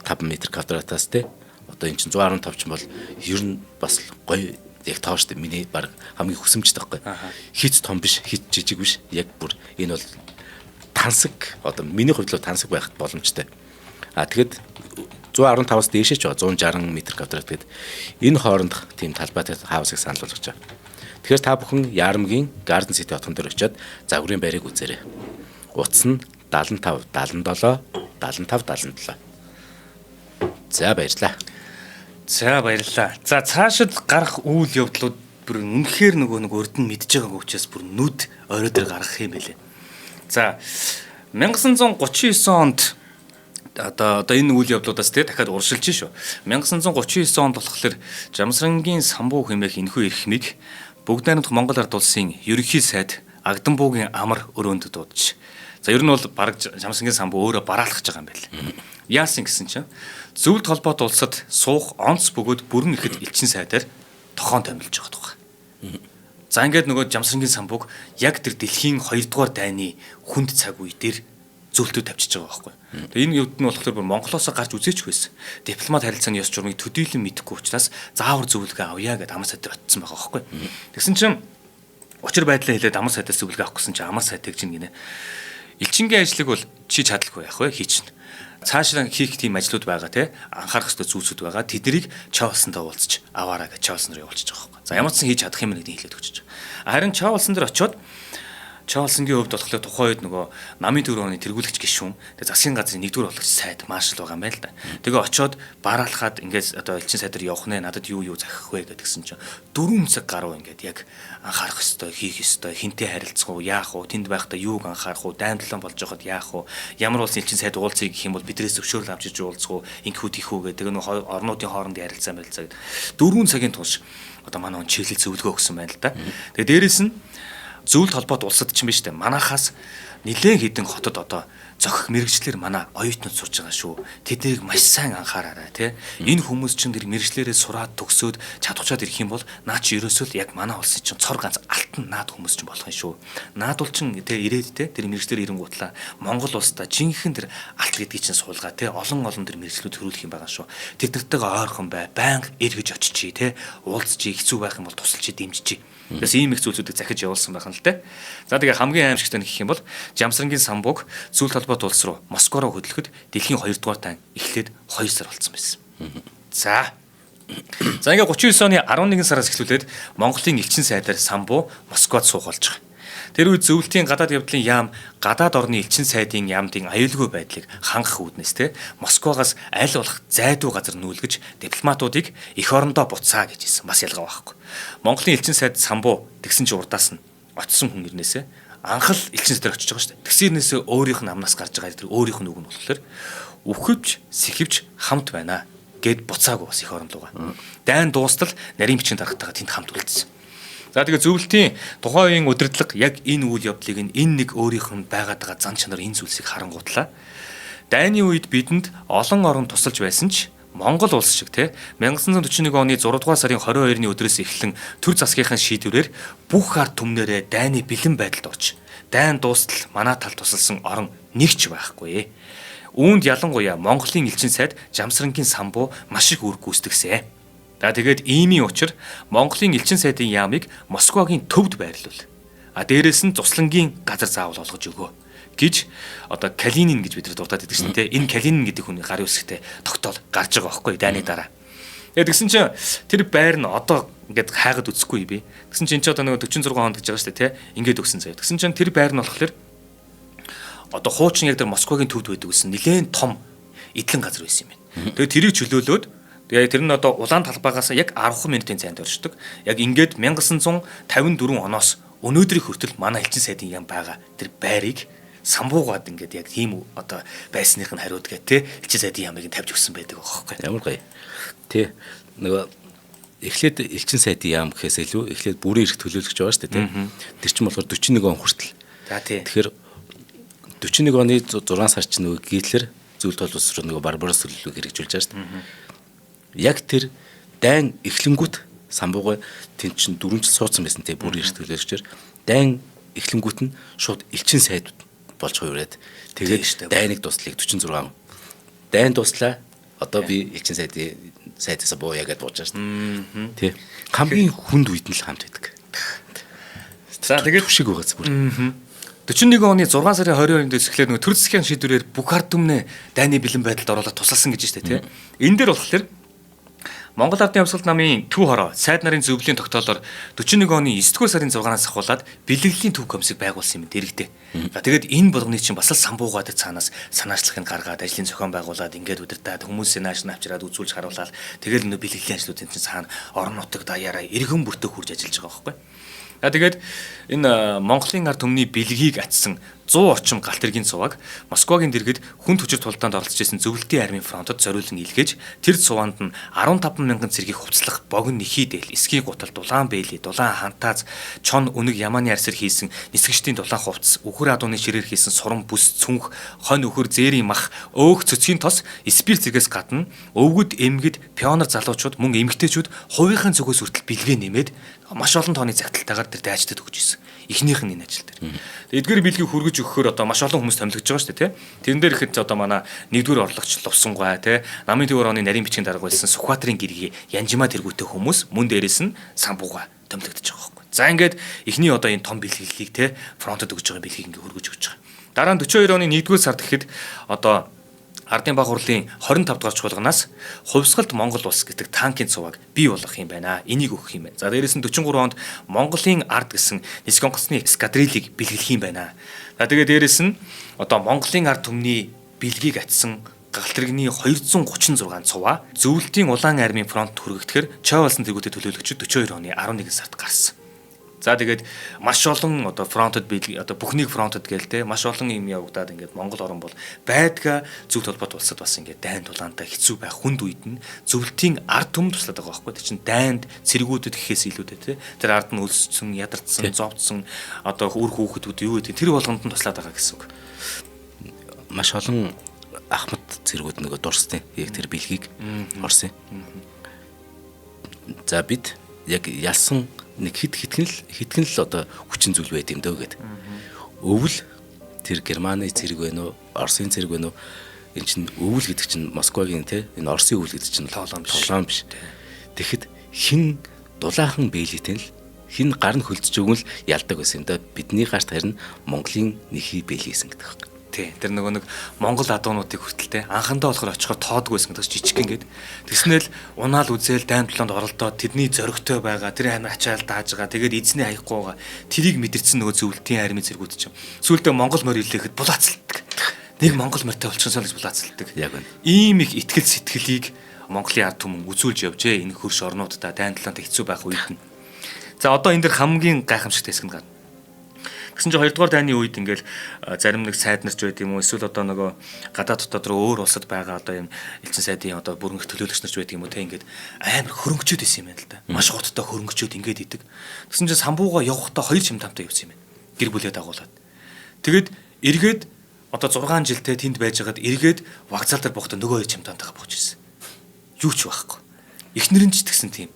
м²-аас те. Одоо эн чинь 115 ч бол ер нь бас гоё яг тоо штэ миний баг хамгийн хүсэмжтэй байхгүй. Хит том биш, хит жижиг биш. Яг бүр энэ бол тансаг одоо миний хувьд л тансаг байхад боломжтой. Тэгэхэд 115-аас дээшээ ч байгаа 160 м². Тэгээд энэ хоорондох тийм талбайтай хаусыг санал болгож байгаа. Тэгэхээр та бүхэн Яармгийн Garden City хотхон дээр очиод загварын байрыг үзээрэй. Утас нь 75 77 75 77. За баярлалаа. За баярлалаа. За цаашид гарах үйл явдлууд бүр үнэхээр нэг урд нь мэдж байгааг учраас бүр нүд орой дээр гаргах юм байлээ. За 1939 онд одоо энэ үйл явдлуудаас дахиад уршилж шүү. 1939 онд болохоор Жамсрангийн самбуу хэмээх энэхүү эрхмийг Бүгд найрамдах Монгол Ард улсын ерөнхий сайд Агдамбуугийн амар өрөөнд дуудаж. За ер нь бол бараг Жамсрангийн самбуу өөрөө бараалхаж байгаа юм байна. Яасан гэсэн чинь зөвлөлт холбоот улсад суух онц бөгөөд бүрэн ихэд элчин сайдаар тохоон томилж байгаа тухай. За ингээд нөгөө Жамсрангийн самбууг яг тэр дэлхийн 2 дугаар дайны хүнд цаг үе дээр зөвлөлтөд тавьчихж байгаа байхгүй. Тэгээ энэ юуд нь болохоор бүр Монголоос гарч үзээч байсан. Дипломат харилцааны ёс журмыг төдийлөн мэдэхгүй учраас заавар зөвлөгөө авъя гэдээ амар сайд очсон байгаа байхгүй. Тэгсэн чинь учир байдлаа хэлээд амар сайдаас зөвлөгөө авах гэсэн чинь амар сайдаг чинь гинэ. Элчингийн ажлыг бол чи чадлаггүй яах вэ? Хийчихнэ. Цаашаа хийх тийм ажлууд байгаа те анхаарах ёстой зүйлсүүд байгаа. Тэднийг Чарлсонтой уулзч аваараа гэж Чарлсон руу явуулчих байгаа байхгүй. За ямар ч сан хийж чадах юм нэгний хэлээд өгч. Харин Чарлсон дээр очиод Чарлсонгийн хувьд болохоор тухайн үед нөгөө намын төвийн оны тэргүүлэгч гишүүн тэгээ засгийн газрын 1-р болгоч сайд маршал байгаа юм байна л да. Тэгээ очиод бараалхаад ингээд одоо элчин сайдаар явах нэ надад юу захих вэ гэдгсэн чинь 4 цаг гаруй ингээд яг анхаарах ёстой, хийх ёстой, хинтээ харилцах уу, яах уу, тэнд байхдаа юуг анхаарах уу, даймдлан болж байхад яах уу, ямар улсын элчин сайд уулзъя гэх юм бол бидрээс зөвшөөрөл авчиж уулзах уу, ингэхүү тийхүү гэдэг нөгөө орнуудын хоорондын харилцаа барилцаа гэдэг 4 цагийн турш одоо манай он чиглэл зөвлөгөө өгсөн байна л да. Тэгээ дээрэс нь зөвлөлт холбоот улсад ч юм биш үү манахаас нэлээд хідэн хотод одоо зохих мэрэгчлэр манай оюутнууд сурж байгаа шүү. Тэднийг маш сайн анхаараарай тий. Энэ хүмүүс чинь тэр мэрэгчлэрээ сураад төгсөөд чадварчаад ирэх юм бол наа чи ерөөсөө л яг манай улсын чинь цор ганц алтан наад хүмүүс чинь болох юм шүү. Наадуул чинь тий ирээд тий тэр мэрэгчлэр ирэнгуутлаа Монгол улстай жинхэнэ тэр алт гэдгийг чинь суулгаа тий олон тэр мэрэгчлүүд төрүүлэх юм байгаа шүү. Тэр нартайгаа ойрхон бай, байнга эргэж очичий тий уулзчий хэцүү байх юм бол тусалчий дэмжичий. Бас ийм их зүйлсүүдийг захиж явуулсан байх нь л те. За тэгээ хамгийн аимшигтай нь гэх юм бол Жамсрангийн самбууг зөвлөлт холбоот улс руу Москва руу хөдлөхөд дэлхийн 2 дугаар дан эхлээд 2 сар болсон байсан. За ингээ 39 оны 11 сараас эхлүүлээд Монголын элчин сайдаар самбуу Москвад суух болж байгаа. Тэр үед зөвлөлтийн гадаад явдлын яам гадаад орны элчин сайдын яамдын аюулгүй байдлыг хангах үүднээс те Москвагаас аль болох зайдуу газар нүүлгэж дипломатуудыг эх орондоо буцаа гэж хэлсэн. Бас ялгаа байхгүй. Монголын элчин сайд самбуу тэгсэн чи урдаас нь очсон хүн ирнээсээ анх л элчин сайдаар очиж байгаа шүү дээ. Тэгсэрнээсээ өөрийнх нь амнаас гарч байгаа тэр өөрийнх нь үг нь болохоор үхвч сэхвч хамт байна гэд буцаагүй бас эх оронд руугаа. Дайн дуустал нарийн бичгийн дарагтайгаа тэнд хамт үлдсэн. За тэгээ зөвлөлтийн тухайн үеийн удирдлага яг энэ үйл явдлыг энэ нэг өөрийнх нь байгаад байгаа зан чанар энэ зүйлсийг харангуутлаа. Дайны үед бидэнд олон орн тусалж байсан ч Монгол улс шиг те 1941 оны 6 дугаар сарын 22-ны өдрөөс эхлэн төр засгийнхаа шийдвэрээр бүх ард түмнэрээ дайны бэлэн байдалд орж дайн дуустал манай тал тусалсан орн нэг ч байхгүй. Үүнд ялангуяа Монголын элчин сайд Жамсрангийн самбуу маш их үр гүйцэтгсэн. За тэгээд иймийн учир Монголын элчин сайдын яамыг Москвагийн төвд байрлуул. Дээрээс нь Цуслангийн газар заавал олгож өгөө гэж одоо Калинин гэж бид нар дуртаад байдаг шин тэ. Энэ Калинин гэдэг хүний гарын үсгтэй тогтоол гарч байгаа байхгүй дайны дараа. Тэгээд тэгсэн чинь тэр байр нь одоо ингээд хайгаад үзэхгүй би. Тэгсэн чинь ч одоо нөгөө 46 хонд гэж байгаа шүү дээ тэ. Ингээд өгсөн заяа. Тэгсэн чинь тэр байр нь болохоор одоо хуучин яг тэр Москвагийн төвд байдаг гэсэн нэлээд том эдлэн газар байсан юм байна. Тэгээд тэрийг чөлөөлөөд тэгээ тэр нь одоо улаан талбайгаас яг 10 минутын цайнд оршдог. Яг ингээд 1954 оноос өнөөдрийг хүртэл манай элчин сайдын яам байгаа тэр байрыг самбуугаад ингээд яг тийм одоо байсных нь хариуд гэ тэ элчин сайдын ямыг тавьж өгсөн байдаг аахгүй. Ямар гоё. Тэ нөгөө эхлээд элчин сайдын яам гэхээс илүү эхлээд бүрийн эрх төлөөлөгч байгаа шүү дээ тийм. Тэр чинь болохоор 41 он хүртэл. За тий. Тэгэхээр 41 оны 6 сар чинь нөгөө Гитлер зөвлөлт тол улс руу нөгөө Барбарос төлөвлөгөө хэрэгжүүлж байгаа шүү дээ. Яг тэр дайн эхлэнгүүт Самбуугай тэнд чинь 4 жил суудсан байсан тийм бүрийн эрх төлөөлөгчөөр дайн эхлэнгүүт нь шууд элчин сайд болж хувираад тэгээд дайныг дуслыг 46 дайн дуслаа одоо би элчин сайдаас бууя гэдээ бууж байгаа шүү дээ. Тий. Хамгийн хүнд үед нь л хамт байдаг. За тэгээд шиг байгааз бүр. 41 оны 6 сарын 22-нд эхлээд нөгөө төр засгийн шийдвэрээр бүх ард түмнээ дайны бэлэн байдалд оруулаад тусалсан гэж байна тийм. Энэ дээр болохоор Монгол Ардын Амьсгалт намын төв хороо сайд нарын зөвлөлийн тогтоолоор 41 оны 9-р сарын 6-наас ахуулаад бэлгэлийн төв комиссийг байгуулсан юм дэрэгдээ. За тэгээд энэ болгоны чинь бас л самбуугаад цаанаас санаачлахыг гаргаад ажлын зохион байгуулад ингээд удирдаад хүмүүсийн нааш нь авчираад үзүүлж харуулаад тэгээд нөө бэлгэлийн ажлуудын чинь цаана орон нутаг даяараа эргэн бүртээ хурж ажиллаж байгаа байхгүй. Тэгээд энэ Монголын ард түмний бэлгийг атсан 100 орчим галт тэргийн цуваг Москвагийн дэргэд хүн хүчээр тулдаанд оролцож исэн зөвлөлтийн армийн фронтод зориулан илгээж тэр цуванд нь 15 мянган цэргийг хувцлах богино нэхий дээл, эсгийн гутал, дулаан бэйли, дулаан хантааз, чон үнэг ямааны арсэр хийсэн нисгчдийн дулаан хувцс, үхэр адууны ширээр хийсэн сурам бүс цүнх, хонь үхэр зээрийн мах, өөх цөцгийн тос, спирт зэрэгс гадна өвгөд, эмгэд, пионер залуучууд мөн эмгтээчүүд хувийнхын зүгээс хүртэл бэлгээ нэмээд маш олон тооны загталтайгаар тэр дайчдад өгч ирсэн. Эхнийх нь энэ ажил дээр. Тэгээд эдгээр бэлгийг хүргэж өгөхөөр одоо маш олон хүмүүс томилогдож байгаа шүү дээ, тийм. Тэрэн дээр ихэд одоо манай 1-р орлогч Лувсангай, тийм. Намын төвөр оны нарийн бичгийн дарга байсан Сүхбаатарын гэргий Янжимаа тэргүүтэй хүмүүс мөн дээрээс нь Самбууга томилогдож байгаа байхгүй. За ингээд эхний одоо энэ том бэлгэлийг тийм фронтод өгж байгаа бэлгийг ингээд хүргэж өгч байгаа. Дараа нь 42 оны 1-р сард гэхэд одоо Ардын баг хурлын 25 дугаар чуулганаас хувьсгалт Монгол улс гэдэг танкийн цуваг бий болгох юм байна. Энийг өгөх юм байна. За дээрээс нь 43 онд Монголын ард гэсэн нисэх онгоцны эскадрилийг бэлгэлэх юм байна. За тэгээд дээрээс нь одоо Монголын ард түмний бэлгийг атсан галт тэрэгний 236 цуваа зөвлөлтийн улаан армийн фронт хүргэхээр Чойвалсан тэргүүтэй төлөөлөгчд 42 оны 11 сард гарсан. За тэгээд маш олон одоо фронтод одоо бүхнийг фронтод гээл те маш олон юм явагдаад ингээд Монгол орн бол байдгаа зөв толгойд улсад бас ингээд дайн тулаантай хэцүү байх хүнд үед нь зөвлөлтийн ард түмэнд туслаад байгаа байхгүй. Тэр чинь дайнд цэргүүдэд гэхээс илүүтэй те тэр ард нь өлссөн, ядарсан, зовдсон одоо үр хүүхдүүд юу гэдэг тэр болгонд нь туслаад байгаа гэсэн үг. Маш олон ахмад цэргүүд нөгөө дурстай яг тэр бэлгийг орсон. За бид яг ялсан нэг хитгэн л одоо хүчин зүйл байд юм дөө гэд. Өвөл тэр Германы цэрэг байна уу, Оросын цэрэг байна уу? Энэ чинь өвөл гэдэг чинь Москвагийн те энэ Оросын өвөл гэдэг чинь тоглоом биш. Тэгэхэд хин дулаахан бэлитэй л хин гар нь хөлдөж өгөн л ялдаг байсан юм да. Бидний гарт харин Монголын нэхий бэлийсэн гэдэг. Тий. Тэр нэг Монгол адуунуудыг хүртэлтэй анхандаа болохоор очихоор тоодгүй байсан гэдэг жижиг ингээд. Тэснээл унаал үзэл дайм толонд оролдоод тэдний зоригтой байгаа, тэр амир ачаал дааж байгаа. Тэгээд эзний хаяхгүй байгаа. Тэрийг мэдэрсэн нөгөө зөвлөлтийн армийн зэргүүд чинь. Сүүлдээ Монгол морь илээхэд булаацалдаг. Нэг Монгол морьтой болчихсон л гэж булаацалдаг. Яг байна. Ийм их итгэл сэтгэлийг Монголын ард түмэн үзүүлж явжээ. Энэ хөрш орнуудаа дайм толонд хэцүү байх үед нь. За одоо энэ дэр хамгийн гайхамшигтай хэсэг нь гарна. Гэсэн чинь 2 дугаар дайны үед ингээл зарим нэг сайд нарч байд юм уу эсвэл одоо нөгөө гадаад дотоод руу өөр улсад байгаа одоо юм элчин сайдын одоо бүрэнх төлөөлөгч нарч байд юм уу те ингээд амар хөрөнгөчөөд исэн юм байна л да. Маш хоттой хөрөнгөчөөд ингээд идэг. Гэсэн чинь самбууга явахдаа 2 чимтамтай явсан юм байна. Гэр бүлээ дагуулад. Тэгэд эргээд одоо 6 жилдээ тэнд байжгаад эргээд вокзал дээр буухтаа нөгөө 2 чимтамтайгаа бууж ирсэн. Юу ч байхгүй. Эхнэр нь ч тэгсэн тийм.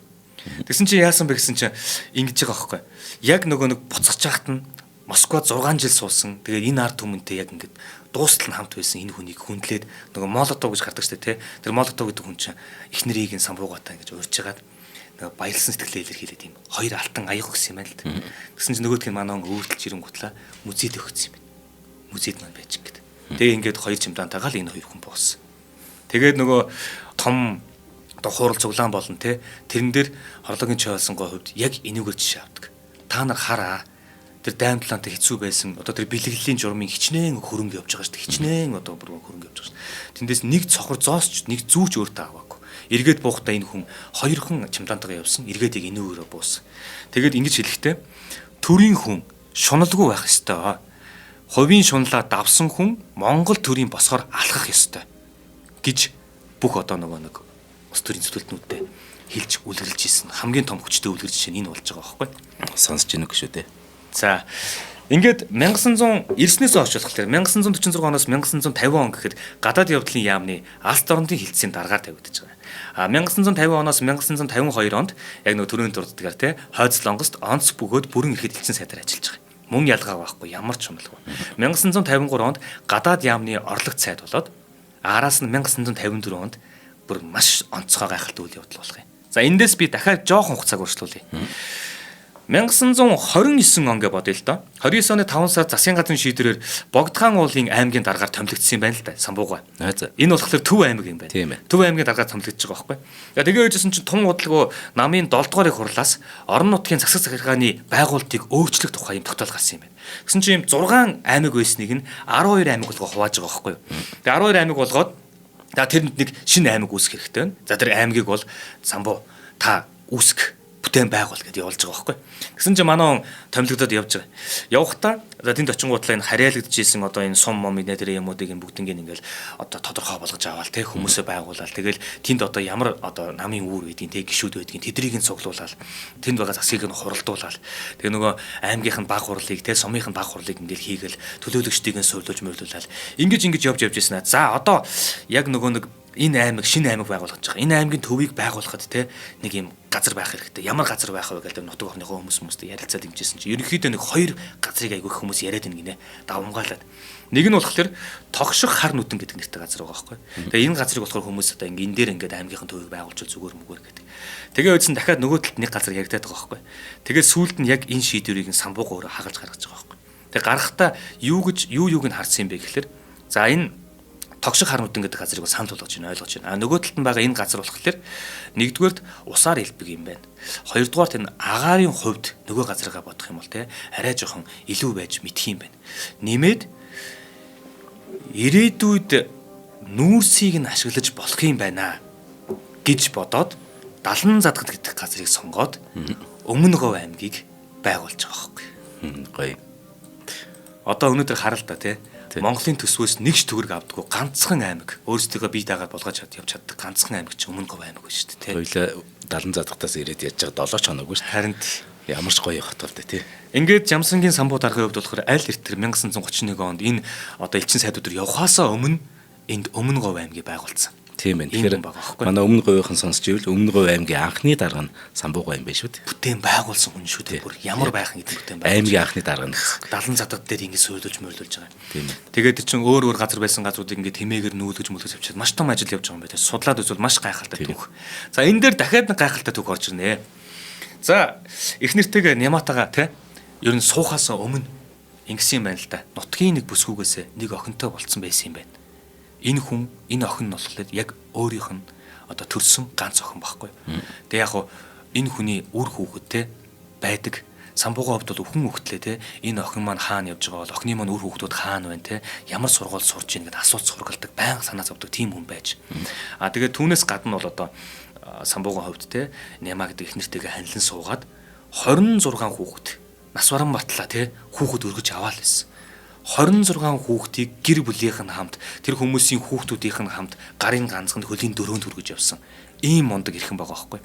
Тэгсэн чинь яасан бэ гэсэн чинь ингэж байгаа байхгүй. Яг нөгөө нэг буцаж яхад нь Москвад 6 жил суусан. Тэгээд энэ ард түмэнтэй яг ингээд дуустал нь хамт байсан энэ хүнийг хүндлээд нөгөө Молотов гэж гардаг штэ тий. Тэр Молотов гэдэг хүн чинь их нэрийг нь самбуугаатай ингэж урьж хагаад нөгөө баялсан сэтгэлээ илэрхийлээд юм. 2 алтан аяг өгсөн юм байна л да. Тэгсэн чинь нөгөөдг нь манай он өөртөлж ирэнгутлаа музейд өгсөн юм байна. Музейд маань байж ингээд. Тэгээ ингээд 2 чимдаантайгаа л энэ 2 хүн буусан. Тэгээд нөгөө том одоо хуурал цуглаан болон тий. Тэрэн дээр хорлогийн Чойвалсангой хувьд яг энүүгээр жишээ авдаг. Та нар хараа тэр дайм талантай хэцүү байсан одоо тэр бэлгэлийн журмын хичнээн хөрөнгө явж байгаа шүү дээ. Хичнээн одоо бүр хөрөнгө явж байгаа шүү дээ. Тэндээс нэг цохор зоосч нэг зүүч өөртөө аваагүй. Эргээд буухтаа энэ хүн 2 хүн чимдаантайгаа явсан. Эргээд яг энүүгээрээ буусан. Тэгээд ингэж хэлэхдээ төрийн хүн шуналгүй байх ёстой. Хувийн шунлаа давсан хүн Монгол төрийн босгоор алхах ёстой гэж бүх одоо нэг ус төрийн зөвлөлтнүүдтэй хэлж үлгэрлэж исэн хамгийн том хүчтэй үлгэр жишээ нь энэ болж байгаа байхгүй. Сонсож ийнө гэж шүү дээ. За ингээд 1999-ээс хойш болохоор 1946 оноос 1950 он гэхэд гадаад явдлын яамны алс дорнодын хилцээний дараагаар тавигдаж байгаа. А 1950 оноос 1952 онд яг нэг төрөний дурддгаар те хойц лонгост онц бөгөөд бүрэн ихэд элчин сайдаар ажиллаж байгаа. Мөн ялгаа байхгүй ямар ч юмлгүй. 1953 онд гадаад яамны орлогт сайд болоод араас нь 1954 онд бүр маш онцгой гайхалтай үйл явдал болох юм. За эндээс би дахиад жоохон хугацааг урьдчилуулъя. 1929 он гэж бодъё л доо. 29 оны 5 сард засгийн газрын шийдвэрээр Богдхан уулын аймгийн дараагаар томилогдсон юм байна л да. Самбууга. Энэ болохоор Төв аймаг юм байна. Төв аймгийн дараагаар томилогдож байгаа байхгүй. Тэгээ үжсэн чинь тун удалгүй намын 7 дугаар их хурлаас орон нутгийн засаг захиргааны байгуулалтыг өөрчлөх тухай юм тогтоол гарсан юм байна. Гэсэн чинь юм 6 аймаг байсныг нь 12 аймаг болгоо хувааж байгаа байхгүй. Тэгээ 12 аймаг болгоод тэрэнд нэг шинэ аймаг үүсгэх хэрэгтэй байна. За тэр аймгийг бол Самбуу та үүсгэх бүтээн байгуул гэдээ явуулж байгаа байхгүй. Гэсэн чинь манай он томилогдоод явж байгаа. Явахдаа тэнд очингуудлаа энэ харьяалагдчихсэн одоо энэ сум мом нэ тэр юмуудыг энэ бүгднийг ингээл одоо тодорхой болгож аваал те хүмүүсээ байгуулаад тэгэл тэнд одоо ямар одоо намын үүр байдгийг те гişүүд байдгийг тэдрийг нь цуглуулаад тэнд байгаа засгийг нь хуралдуулаад тэгээ нөгөө аймгийнх нь баг хурлыг те сумынх нь баг хурлыг ингээл хийгээл төлөөлөгчдийг нь суйлуулж мөрлүүлээд ингэж явж ирсэн. За одоо яг нөгөө нэг энэ аймаг шинэ аймаг байгуулах гэж байгаа. Энэ аймгийн төвийг байгуулахад те нэг юм газар байх хэрэгтэй. Ямар газар байх вэ гэдэг нутаг орныхоо хүмүүстэй ярилцаад имжсэн чинь ерөнхийдөө нэг 2 газрыг айгүйх хүмүүс яриад байна гинэ. Давмгаалаад. Нэг нь болохоор тогших хар нүдэн гэдэг нэртэй газар байгаа байхгүй. Тэгээ энэ газрыг болохоор хүмүүс одоо энэ дээр ингээд аймгийнхын төвийг байгуулж зүгээр мөгөр гэдэг. Тэгээ үдсэн дахиад нөгөө талд нэг газар яригадаад байгаа байхгүй. Тэгээ сүүлд нь яг энэ шийдвэрийг Самбууга өөрөө хагалж гаргаж байгаа байхгүй. Тэгээ гарахтаа юуг нь харсан юм бэ гэхээр за энэ тогших хар нүдэн гэдэг газрыг санал болгож байна, ойлгож байна. Нөгөө талд нь байгаа энэ газар болохоор нэгдүгээрт усаар илбэг юм байна. Хоёрдугаарт энэ агаарын хувьд нөгөө газараа бодох юм бол те арай жоохон илүү байж мэдх юм байна. Нэмээд ирээдүйд нүүрсийг нь ашиглаж болох юм байна гэж бодоод 70 задгад гэдэг газрыг сонгоод Өмнө Говь аймгийг байгуулж байгаа байхгүй. Гоё. Одоо өнөөдөр харал та те Монголын төсвөөс нэгч төгрөг авдаггүй ганцхан аймаг өөрсдөө бие дагаад болгож явж чаддаг ганцхан аймаг чи Өмнө Говь аймаг байна шүү дээ. Хоёлаа 70 задгатаас ирээд яаж байгаа 7 хоног шүү дээ. Харин ямар ч гоё хот бол тий. Ингээд Жамсангийн Самбуу даргын хувьд болохоор аль эртэр 1931 онд энэ одоо элчин сайдуудаар явхаасаа өмнө энд Өмнө Говь аймгийг байгуулсан. Тийм ээ. Тэгэхээр манай Өмнө Говьын сонсч ивэл Өмнө Говь аймгийн анхны дарга нь Самбууга аймаг байна шүү дээ. Бүтээн байгуулсан хүн шүү дээ. Бүр ямар байхын гэдэг бүтээн байгуулсан. Аймгийн анхны дарга нь 70 задгад дээр ингэ сөөлөж мөрлүүлж байгаа. Тийм ээ. Тэгээд чинь өөр газар байсан газруудыг ингэ тэмээгээр нүүлгэж мөлгөж авчиад маш том ажил явж байгаа юм байна. Судлаад үзвэл маш гайхалтай түүх. За энэ дээр дахиад нэг гайхалтай түүх орж ирнэ. За их нэртэйгээ Няматага тий ер нь суухаас өмнө ингэсэн юм байна л да. Нутгийн нэг бүсгүйгээсээ нэг охинтой болцсон байсан юм байна. Энэ хүн энэ охин нь болохоор яг өөрийнх нь одоо төрсөн ганц охин байхгүй. Тэгээ яг хуу энэ хүний үр хүүхэд те байдаг. Самбууга хувьд бол өхөн хөхтлээ те энэ охин маань хаана явж байгаа бол охины маань үр хүүхдүүд хаана байна те ямар сургууль сурч ийн гэдээ асууц сургалдаг байнга санаа зовдөг тийм хүн байж. Тэгээд түүнээс гадна бол одоо Самбууга хувьд те Няма гэдэг их нэртэйгээ ханилан суугаад 26 хүүхэд нас баран батлаа те хүүхэд өргөж аваал байсан. 26 хүүхдийг гэр бүлийнх нь хамт тэр хүмүүсийн хүүхдүүдийнх нь хамт гарын ганцхан хөлийн дөрөөнд хүргэж явсан. Ийм мундаг ирхэн байгаа байхгүй.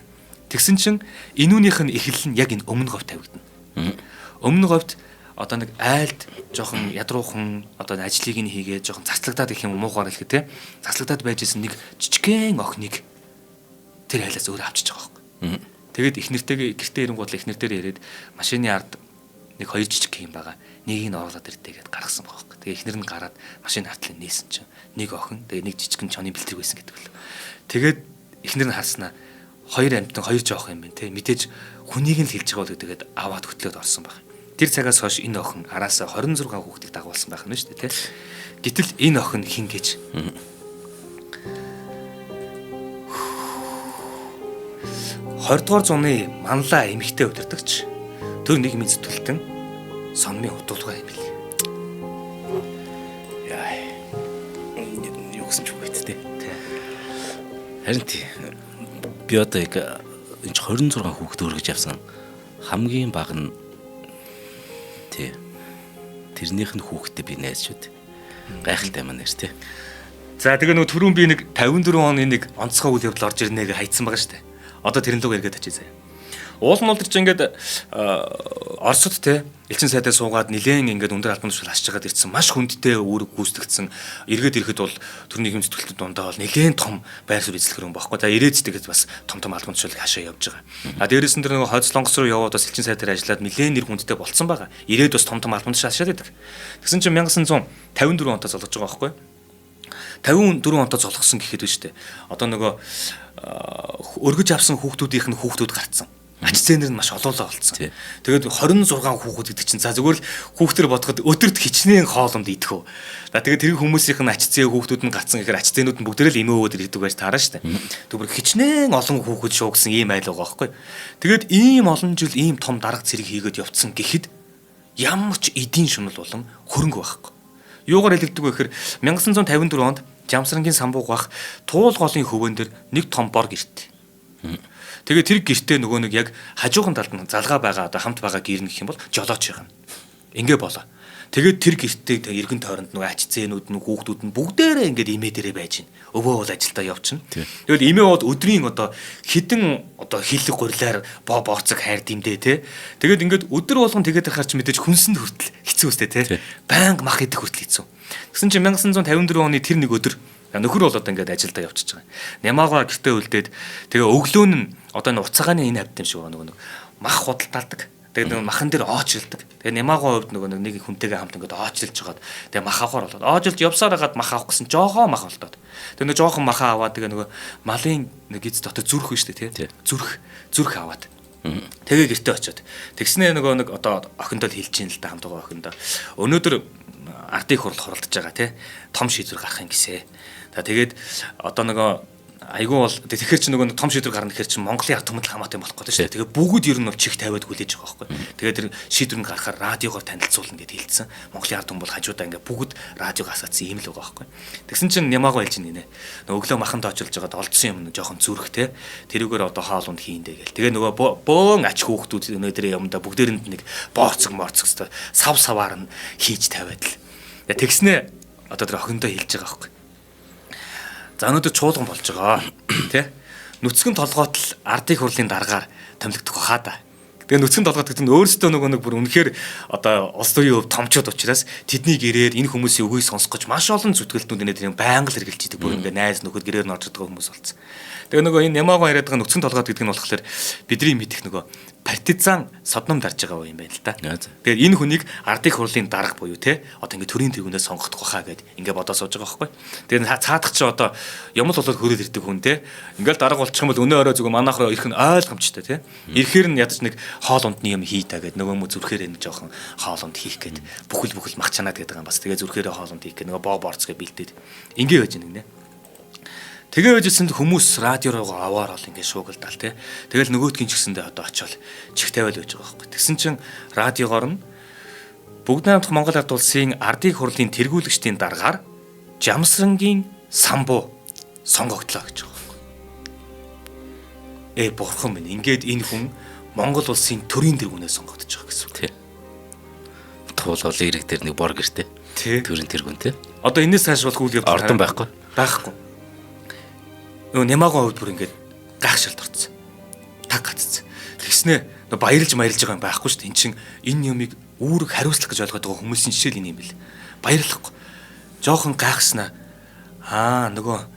Тэгсэн чинь энүүнийх нь эхлэл нь яг энэ Өмнө Говьд тавигдана. Өмнө Говьд одоо нэг айлд жоохон ядруухан одоо ажлыг нь хийгээд жоохон цацлагдаад их юм муугаар хэлэхэд те цацлагдаад байж исэн нэг жижигхэн охиныг тэр айлаас өөр авчиж байгаа байхгүй. Тэгээд их нэртэйгээ гэртээ ирэнгүүт их нэр дээр ирээд машины ард нэг хоёр жижиг юм байгаа. Нэгийг нь оруулаад ирдээгээд гаргасан байгаа байхгүй. Тэгээ ихнэр нь гараад машин хартлын нээсэн чинь нэг охин тэгээ нэг жижигэн чоны бэлтрэг байсан гэдэг л. Тэгээд ихнэр нь харснаа хоёр амьтан хоёр жоох юм байна те мэдээж хүнийг нь л хэлж байгаа бол тэгээд аваад хөтлөөд орсон байх. Тэр цагаас хойш энэ охин араасаа 26 хүүхдийг дагуулсан байх нь шүү дээ те. Гэтэл энэ охин хин гэж 20 дугаар зууны манлаа эмэгтэй удирдагч төр нэг мэд зүтгэлтэн сонмын худалдаа юм бил. Яа. Юу гэсэн ч үгүй дээ. Харин тий. Би одоо яг энэ 26 хүүхэд өргөж авсан хамгийн бага нь тий. Тэрнийх нь хүүхэдтэй би найз шүү дээ. Гайхалтай маань нэр тий. За тэгээ нөгөө түрүүн би нэг 54 оны нэг онцгой үйл явдал орж ирнэ гэж хайцсан байгаа шүү дээ. Одоо тэрэн луг эргээд очие заяа. Уул нь бол тэр чинь ингээд Оросд те элчин сайдаа суугаад нилээн ингээд өндөр албан тушаал хасж байгаад ирсэн маш хүндтэй үүрэг гүйцэтгэсэн эргээд ирэхэд бол төрний хэм зэтгэлтүүд дундаа бол нилээн том байр суурь эзлэх юм багхгүй. За ирээдтэйгээс бас том албан тушаал хашаа явж байгаа. А дээрээс нь тэр нөгөө Хойцлонгос руу яваад бас элчин сайдаар ажиллаад нилээн нэр хүндтэй болцсон байгаа. Ирээд бас том албан тушаал хашаад байдаг. Тэгсэн чинь 1954 онтой золгож байгаа байхгүй. 54 онтой золгосон гэхэд биш үү. Одоо нөгөө өргөж авсан хүүхдүүдийнх нь хүүхдүүд гарцсан. Ач зээнэр нь маш олоолаа болцсон. Тэгээд 26 хүүхэд гэдэг чинь за зүгээр л хүүхдэр бодоход өдөрт хичнээн хоолунд идэх үү. За тэгээд тэр хүмүүсийнх нь ач зээ хүүхдүүд нь гацсан гэхээр ач зээнүүд нь бүгдээрээ л эмээ өвөд ирдэг байж таараа штэ. Тэгвэр хичнээн олон хүүхэд шуугсан ийм айл байгаа байхгүй. Тэгээд ийм олон жил ийм том дарга цэрэг хийгээд явцсан гэхэд ямар ч эдийн шунал болон хөрөнгө байхгүй. Юугаар хэлэгдэг вэ гэхээр 1954 онд Жамсрангийн самбууг бах туул голын хөвөн дээр нэг том бор гэрт. Тэгээд тэр гэртээ нөгөө нэг яг хажуухан талд нь залгаа байгаа одоо хамт байгаа гэр нь гэх юм бол жолооч байгаа. Ингээ болоо. Тэгээд тэр гэртээ эргэн тойронд нөгөө ач зээнүүд нь хүүхдүүд нь бүгдээрээ ингээд имээ дээрээ байж гин. Өвөө бол ажилдаа явчихна. Тэгэл имээ бод өдрийн одоо хідэн одоо хиллэг гурилаар бооцог хайр димдээ те. Тэгээд ингээд өдөр болгон тэгээд харч мэдээж хүнсэнд хүртэл хэцүү үстэй те. Баян мах идэх хүртэл хэцүү. Тэгсэн чинь 1954 оны тэр нэг өдөр нөхөр бол одоо ингээд ажилдаа явчихж байгаа. Нямаагаа гэртээ үлдээд тэгээ өглөө нь одоо энэ уцаагааны энэ авд юм шиг нөгөө нэг мах худалдаалдаг. Тэгээ нөгөө махан дээр оочилдаг. Тэгээ нямаагаа хувьд нөгөө нэг хүнтэйгээ хамт ингээд оочилж жагаад тэгээ мах авахар болоод оочилж явсаар хагаад мах авах гэсэн жоохоо мах болдоод. Тэгээ нөгөө жоохон махаа аваад тэгээ нөгөө малын нэг гиз дотор зүрх биш үү те. Зүрх аваад. Тэгээ гэртээ очиод. Тэгснээ нөгөө нэг одоо охиндоо хэлж ийн л да хамт байгаа охиндоо. Өнөөдөр ардыг хурал хоролдож байгаа те. Том шийдвэр гарах юм гисэ. За тэгээд одоо нөгөө айгүй бол тэгэхээр чи нөгөө том шийдвэр гарна гэхээр чи Монголын ард түмэд хамаатай болох гэдэг шүү дээ. Тэгээ бүгд ер нь бол чих тавиад хүлээж байгаа байхгүй. Тэгээд тэр шийдвэр нь гарахаар радиогоор танилцуулна гэдээ хэлсэн. Монголын ард түмэн бол хажуудаа ингээ бүгд радиог асаацсан юм л байгаа байхгүй. Тэгсэн чинь Нямаагаа хэлж ийн нэ. Өглөө махан доочилж байгаад олдсон юм жоохон зүрхтэй. Тэрүүгээр одоо хаалунд хийндэ гэл. Тэгээ нөгөө бөөн ач хүүхдүүд өнөөдөр юмда бүгдээрэнд нэг бооцог морцогстой саваар нь хийж тавиад л. Тэгснэ одоо тэр охиндоо хэлж байгаа байхгүй. За өнөөдөр чуулган болж байгаа тий. Нүцгэн толгоотл ардын хурлын дараагаар томилогдох хаа да. Тэгээ нүцгэн толгойд гэдэг нь өөрсдөө нөгөө нэг бүр үнэхээр одоо улс төрийн хөв томчууд учраас тэднийг ирээд энэ хүмүүсийн үгийг сонсох гэж маш олон зүтгэлтнүүд энэ байнга л хэрглэж идэг. Бүр ингээ найз нөхөд гэрээр нь орж байгаа хүмүүс болсон. Тэгээ нөгөө энэ Нямаагаа яриад байгаа нүцгэн толгойд гэдэг нь болохоор бидний мэдих нөгөө партизан содном дарж байгаа юм байна л да. Тэгэхээр энэ хүнийг ардын хурлын дарга буюу те одоо ингээ төрийн тэргүүнээс сонгогдох хаа гэд ингээ бодоо сууж байгаа байхгүй. Тэгээ цаадах чи одоо юмл болоод хөрөөл ирдэг хүн те ингээл дарга болчих юм бол өнөө орой зүгээр манайхроо ирэх нь ойлгомжтой те. Ирэхээр нь ядаж нэг хоол ундны юм хийтаа гэд нөгөө мө зүрхээр нэг жоохон хоол унд хийх гэд бүхэл мах чанаад гэдэг юм бас тэгээ зүрхээрээ хоол унд хийх гэд нөгөө боо борцгээ бэлдээд ингээ байж нэг нэ. Тэгээ байжсэн хүмүүс радио руу аваар ол ингэ шуугалдаал тий. Тэгэл нөгөөдгийн ч гэсэндээ одоо очиод чих тавиал байж байгаа байхгүй. Тэгсэн чинь радиогоор нь бүгд найрамдах Монгол ард улсын ардын хурлын тэргүүлэгчдийн дараагаар Жамсрангийн самбуу сонгогдлоо гэж байгаа байхгүй. Бурхан минь ингээд энэ хүн Монгол улсын төрийн тэргүүнээс сонгогдож байгаа гэсэн үг тий. Туулгал ирэг дээр нэг бор гэртэй. Төрийн тэргүүн тий. Одоо энэс цааш бол үйл явдал ордон байхгүй. Нөгөө Нямаагаа хувьд бүр ингээд гайхшилт орцсон. Таг гацсан. Тэгснэ баярлж байгаа юм байхгүй шүү дээ. Эн чин энэ юмыг үүрэг хариуцлах гэж ойлгоод байгаа хүмүүсийн жишээл энэ юм бэл. Баярлахгүй. Жохон гайхснаа. Нөгөө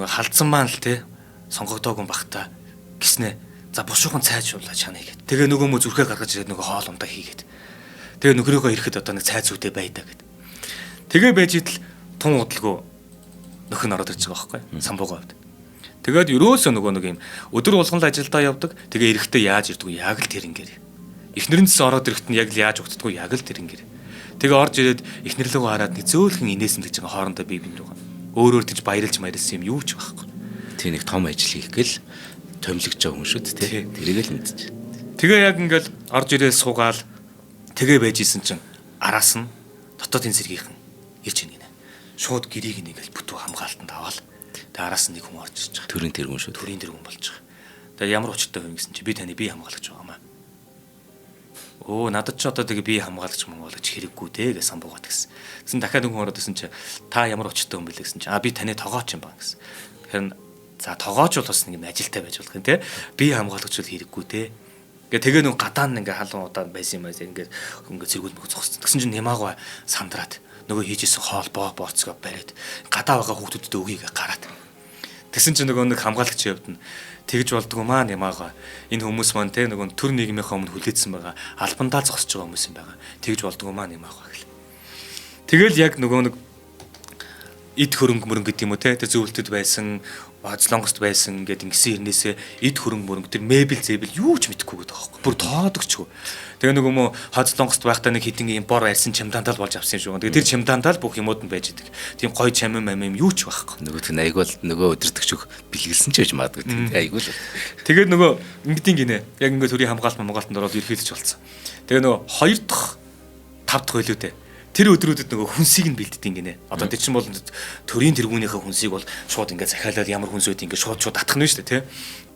халдсан маань л те сонгогдоогүй бахта гиснэ. За бушуухан цайжуулаад чанаа хийгээд. Тэгээ нөгөө мө зүрхээ гаргаж ирээд нөгөө хоол ундаа хийгээд. Тэгээ нөхрөөгөө ирэхэд одоо нэг цайз үдэ байдаа гэд. Тэгээ байж идэл тун удалгүй нөхөр нь ороод ирж байгаа байхгүй. Самбуугаа хувьд. Тэгээд ерөөсөө нөгөө нэг юм өдөр болгон л ажилдаа явдаг. Тэгээ эрэхтээ яаж ирдэг вэ? Яг л тэрнгээр. Эхнэрнээс ороод ирэхт нь яг л яаж угтдаг вэ? Яг л тэрнгээр. Тэгээ орж ирээд эхнэрлэгөө хараад нэг зөөлхөн инээсэн гэж байгаа хоорондоо бие биендээ байгаа. Өөрөөр тийж баярлж маярсан юм юу ч байхгүй. Тэг нэг том ажил хийх гээл томилогч байгаа хүн шүү дээ. Тэрийг л мэдчих. Тэгээ яг ингээл орж ирээд суугаал тэгээ байж исэн чинь араас нь дотоодын цэргийнхэн ирж ийн гинэ. Шууд гэрийг ингээл бүтүү хамгаалтанд аваад тэгээ араас нь нэг хүн орж ирж байгаа. Төрийн тэргүүн шүү. Төрийн тэргүүн болж байгаа. Тэгээ ямар учиртай вэ гэсэн чинь би таны бие хамгаалагч байгаамаа. Надад ч одоо тэгээ бие хамгаалагч Монголч хэрэггүй дээ гэж самбуугаад гисэн. Тэгсэн дахиад нэг хүн ороод исэн чинь та ямар учиртай хүн бэ гэсэн чинь би таны тогооч юм байна гэсэн. Тэгэхээр За тогооч бол бас нэг юм ажилтай байж болох юм те. Бие хамгаалагч бол хэрэггүй те. Тэгээ нөгөө гадаа нь ингээ халуун удаан байсан юм аа ингээ зэргүүл мөх зогссон. Тэгсэн чинь нямаагаа сандраад нөгөө хийжсэн хоол бооцгоо бариад гадаа байгаа хүүхдүүдэд өгье гэж гараад. Тэгсэн чинь нөгөө нэг хамгаалагч явд нь тэгж болдгоо маа нямаагаа энэ хүмүүс маань те нөгөө төр нийгмийнхаа өмнө хүлээдсэн байгаа албандаа зогсож байгаа хүмүүс юм байгаа. Тэгж болдгоо маа нямаагаа гэл. Тэгэл яг нөгөө нэг эд хөрөнгө мөрөнгө гэдэг юм уу те зөвлөлтөд байсан Солонгост байсан ингээд ингэсэн хэрнээсээ эд хөрөнгө мөрөнгө тэр мебель зэбэл юу ч мэдэхгүй гэдэг байхгүй. Бүр тоодогчгүй. Тэгээ нөгөө мө Солонгост байхдаа нэг хитэн импор арьсан чемдаантал болж авсан юм шиг. Тэгээ тэр чемдаантал бүх юмуд нь байж идэг. Тийм гоё чамим амим юу ч байхгүй. Нөгөөх нь айгуул нөгөө өдөртөгч өг бэлгэлсэн ч байж магадгүй. Айгуул. Тэгээд нөгөө ингэдин гинэ. Яг ингээд төрийн хамгаалалтанд ороод ерхийлж болцсон. Тэгээ нөгөө 2 дахь 5 дахь байлуу те. Тэр өдрүүдэд нөгөө хүнсийг нь бэлддэг гинэ. Одоо тэр чинь бол төрийн тэргүүнийхээ хүнсийг бол шууд ингээд захиалаад ямар хүнс үүд ингээд шууд татах нь шүү дээ, тий.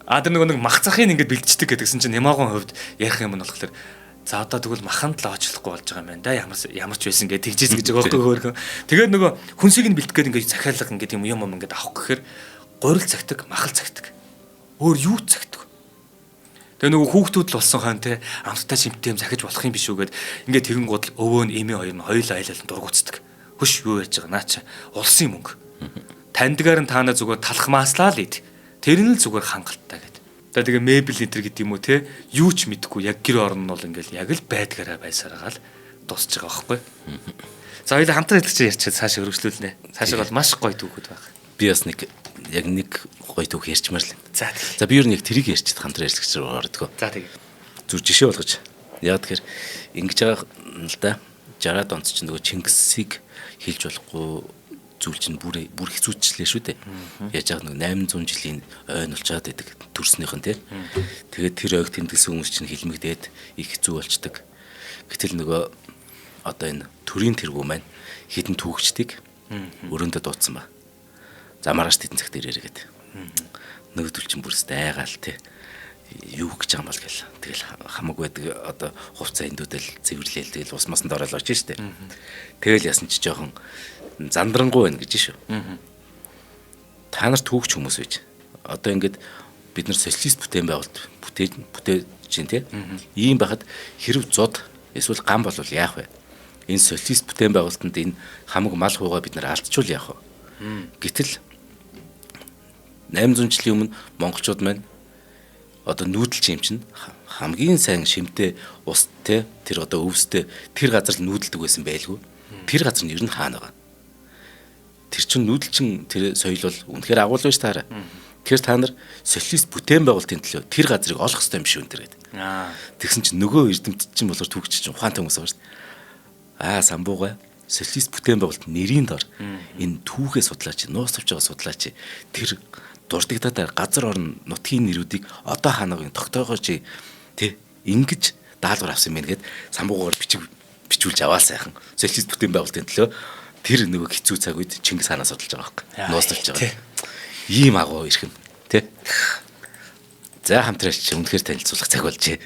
Тэр нөгөө нэг мах захыг ингээд бэлдчихдэг гэдгсэн чинь Нямаагийн хувьд ярих юм нь болохоор за одоо тэгвэл маханд л оочлохгүй болж байгаа юм байна да. Ямар ч байсан ингээд тэгжээс гэж байгаа байхгүй хөөрхөн. Тэгээд нөгөө хүнсийг нь бэлдэх гээд ингээд захиалга ингээд юм ингээд авах гэхээр гурил цагтаг, махал цагтаг. Өөр юу цагтаг. Тэгээ нөгөө хүүхдүүд л болсон хон те амттай шимттэй юм захиж болох юм биш үү гэд ингээд тэгэн гудал өвөө нь эмээ хоёр нь хоёулаа айлал дургуцдаг. Хөш юу яаж байгаа наа чи улсын мөнгө. Тандгаар нь таана зүгээр талхмааслаа л ид. Тэр нь л зүгээр хангалттай гэд. Тэгээ мебель литер гэдэг юм уу те юу ч мэдэхгүй яг гэр орон нь бол ингээд яг л байдгаараа байсараагаал дуусж байгаа байхгүй. За хоёул хамтран хэлчих ярьчаад цаашаа өргөжлүүлнэ. Цаашаа бол маш гоё түүхүүд байна. Би бас нэг гоё түүх ярьчмаар л юм. За би ер нь яг тэрийг ярьчихэд хамтран ярьж байгаа ордгоо. За тэгээ. Зүр жишээ болгож. Яг тэгэхээр ингэж байгаа нь л да 60-аад онд чинь нөгөө Чингисийг хилж болохгүй зүйл чинь бүр хэцүүчлээ шүү дээ. Яаж яг нэг 800 жилийн ойн болчаад байдаг төрснийх нь тий. Тэгээд тэр ойг тэмдэглэсэн хүмүүс чинь хилмигдээд их хэцүү болчдөг. Гэтэл нөгөө одоо энэ төрийн тэргүү маань хідэн түүхчдийг өрөөндөө дуудсан ба. За маргааш тэдэн цагт ирээрэй гэдэг. Нөгөөдөл чинь бүрс дайгаал тий. Юу гэж байгаа юм бол гэл. Тэгэл хамаг байдаг одоо хувцас эндүүдэл цэвэрлээл тэгэл ус масанд ороод очиж штэ. Тэгэл ясан чи жоохон зандрангуй байна гэж шүү. Та нар түүхч хүмүүс байж. Одоо ингээд бид нар социалист бүтээн байгуулалт бүтээж чинь тий. Ийм байхад хэрв зод эсвэл гам болвол яах вэ? Энэ социалист бүтээн байгуулалтанд энэ хамаг мал хуугаа бид нар алдчихвал яах вэ? Гэтэл 800 жилийн өмнө монголчууд маань одоо нүүдэлч юм чинь хамгийн сайн шимтэй устэй тэр одоо өвстэй тэр газар л нүүдэлдэг байсан байлгүй. Тэр газар нь ер нь хаана байгаа. Тэр чин нүүдэлчин тэр соёл бол үнэхээр агуул байж таараа. Тэгэхээр та нар социалист бүтээн байгуулалтын төлөө тэр газрыг олох хэрэгтэй юм шүү энэ гэдэг. Тэгсэн чинь нөгөө эрдэмтэд чинь болоор түүхч чинь ухаантай хүмүүс байгаа шүү дээ. Самбуугай социалист бүтээн байгуулалт нэрийн дор энэ түүхээ судлаач, нуус авч байгаа судлаач тэр дурддагдаад газар орон нутгийн нэрүүдийг одоо хаанагийн тогтоогооч тий ингэж даалгавар авсан юм гээд самбуугаар бичүүлж аваа сайхан социалист бүтээн байгуулалтын төлөө тэр нөгөө хэцүү цаг үед Чингис хаанаас судалж байгаа байхгүй нууцлж байгаа. Ийм агуу ирэх юм тий. За хамтраач үнэхээр танилцуулах цаг болжээ.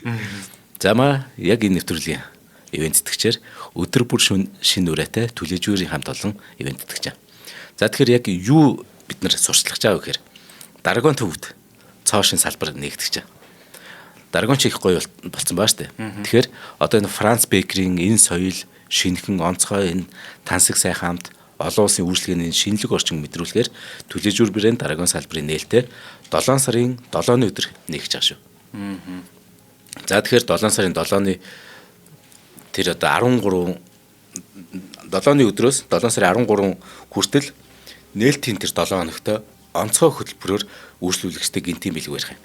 За яг энэ нэвтрүүлгийн ивент тэтгэгчээр өдөр бүр шинэ үрээтэй түлээжүүрийн хамт олон ивент тэтгэж. За тэгэхээр яг юу бид нар сурчлах чаа вэ гэхээр Даргон төвд цоошин салбар нэгтгэж. Даргон ч их гоё болсон баа штэ. Тэгэхээр одоо энэ Франц Бекерийн энэ соёл шинхэн онцгой энэ тансаг сайхан хамт олон улсын үйлчлэгээний шинэлэг орчин мэдрүүлэхээр түлээжүүр брэнд Даргон салбарын нээлттэй 7 сарын 7-ны өдөр нэгж байгаа шүү. За тэгэхээр 7 сарын 7-ны тэр одоо 7-ны өдрөөс 7 сарын 13 хүртэл нээлтийн тэр 7 хоногтой онцгой хөтөлбөрөөр үйлчлүүлэгчтэй гинтийн бэлэг барих юм.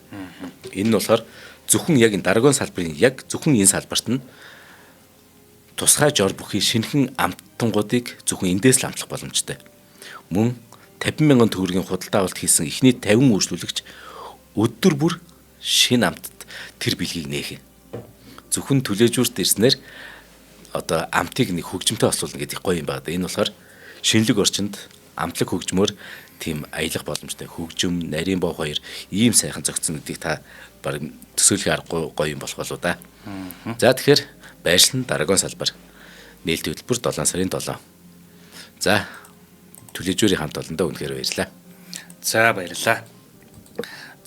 Энэ нь болохоор зөвхөн яг энэ Даргон салбарын яг зөвхөн энэ салбарт нь тусгай жор бүхий шинхэн амттангуудыг зөвхөн эндээс л амтлах боломжтой. Мөн 50,000 төгрөгийн худалдаа авалт хийсэн эхний 50 үйлчлүүлэгч өдөр бүр шинэ амттад тэр бэлгийг нээх юм. Зөвхөн түлээжүүрт ирснээр одоо амтыг нэг хөгжимтэй болуулна гэдэг гоё юм байна. Энэ болохоор шинэлэг орчинд амтлаг хөгжмөөр тийм аялах боломжтой хөгжим нарийн боо хоёр ийм сайхан зохицсон гэдгийг та баг төсөөлөх аргагүй гоё юм болох болоо да. За тэгэхээр байршил нь Даргон салбар. Нээлтийн хөтөлбөр 7 сарын 7. За түлээжүүрийн хамт олондоо үнэхээр баярлалаа. За баярлалаа.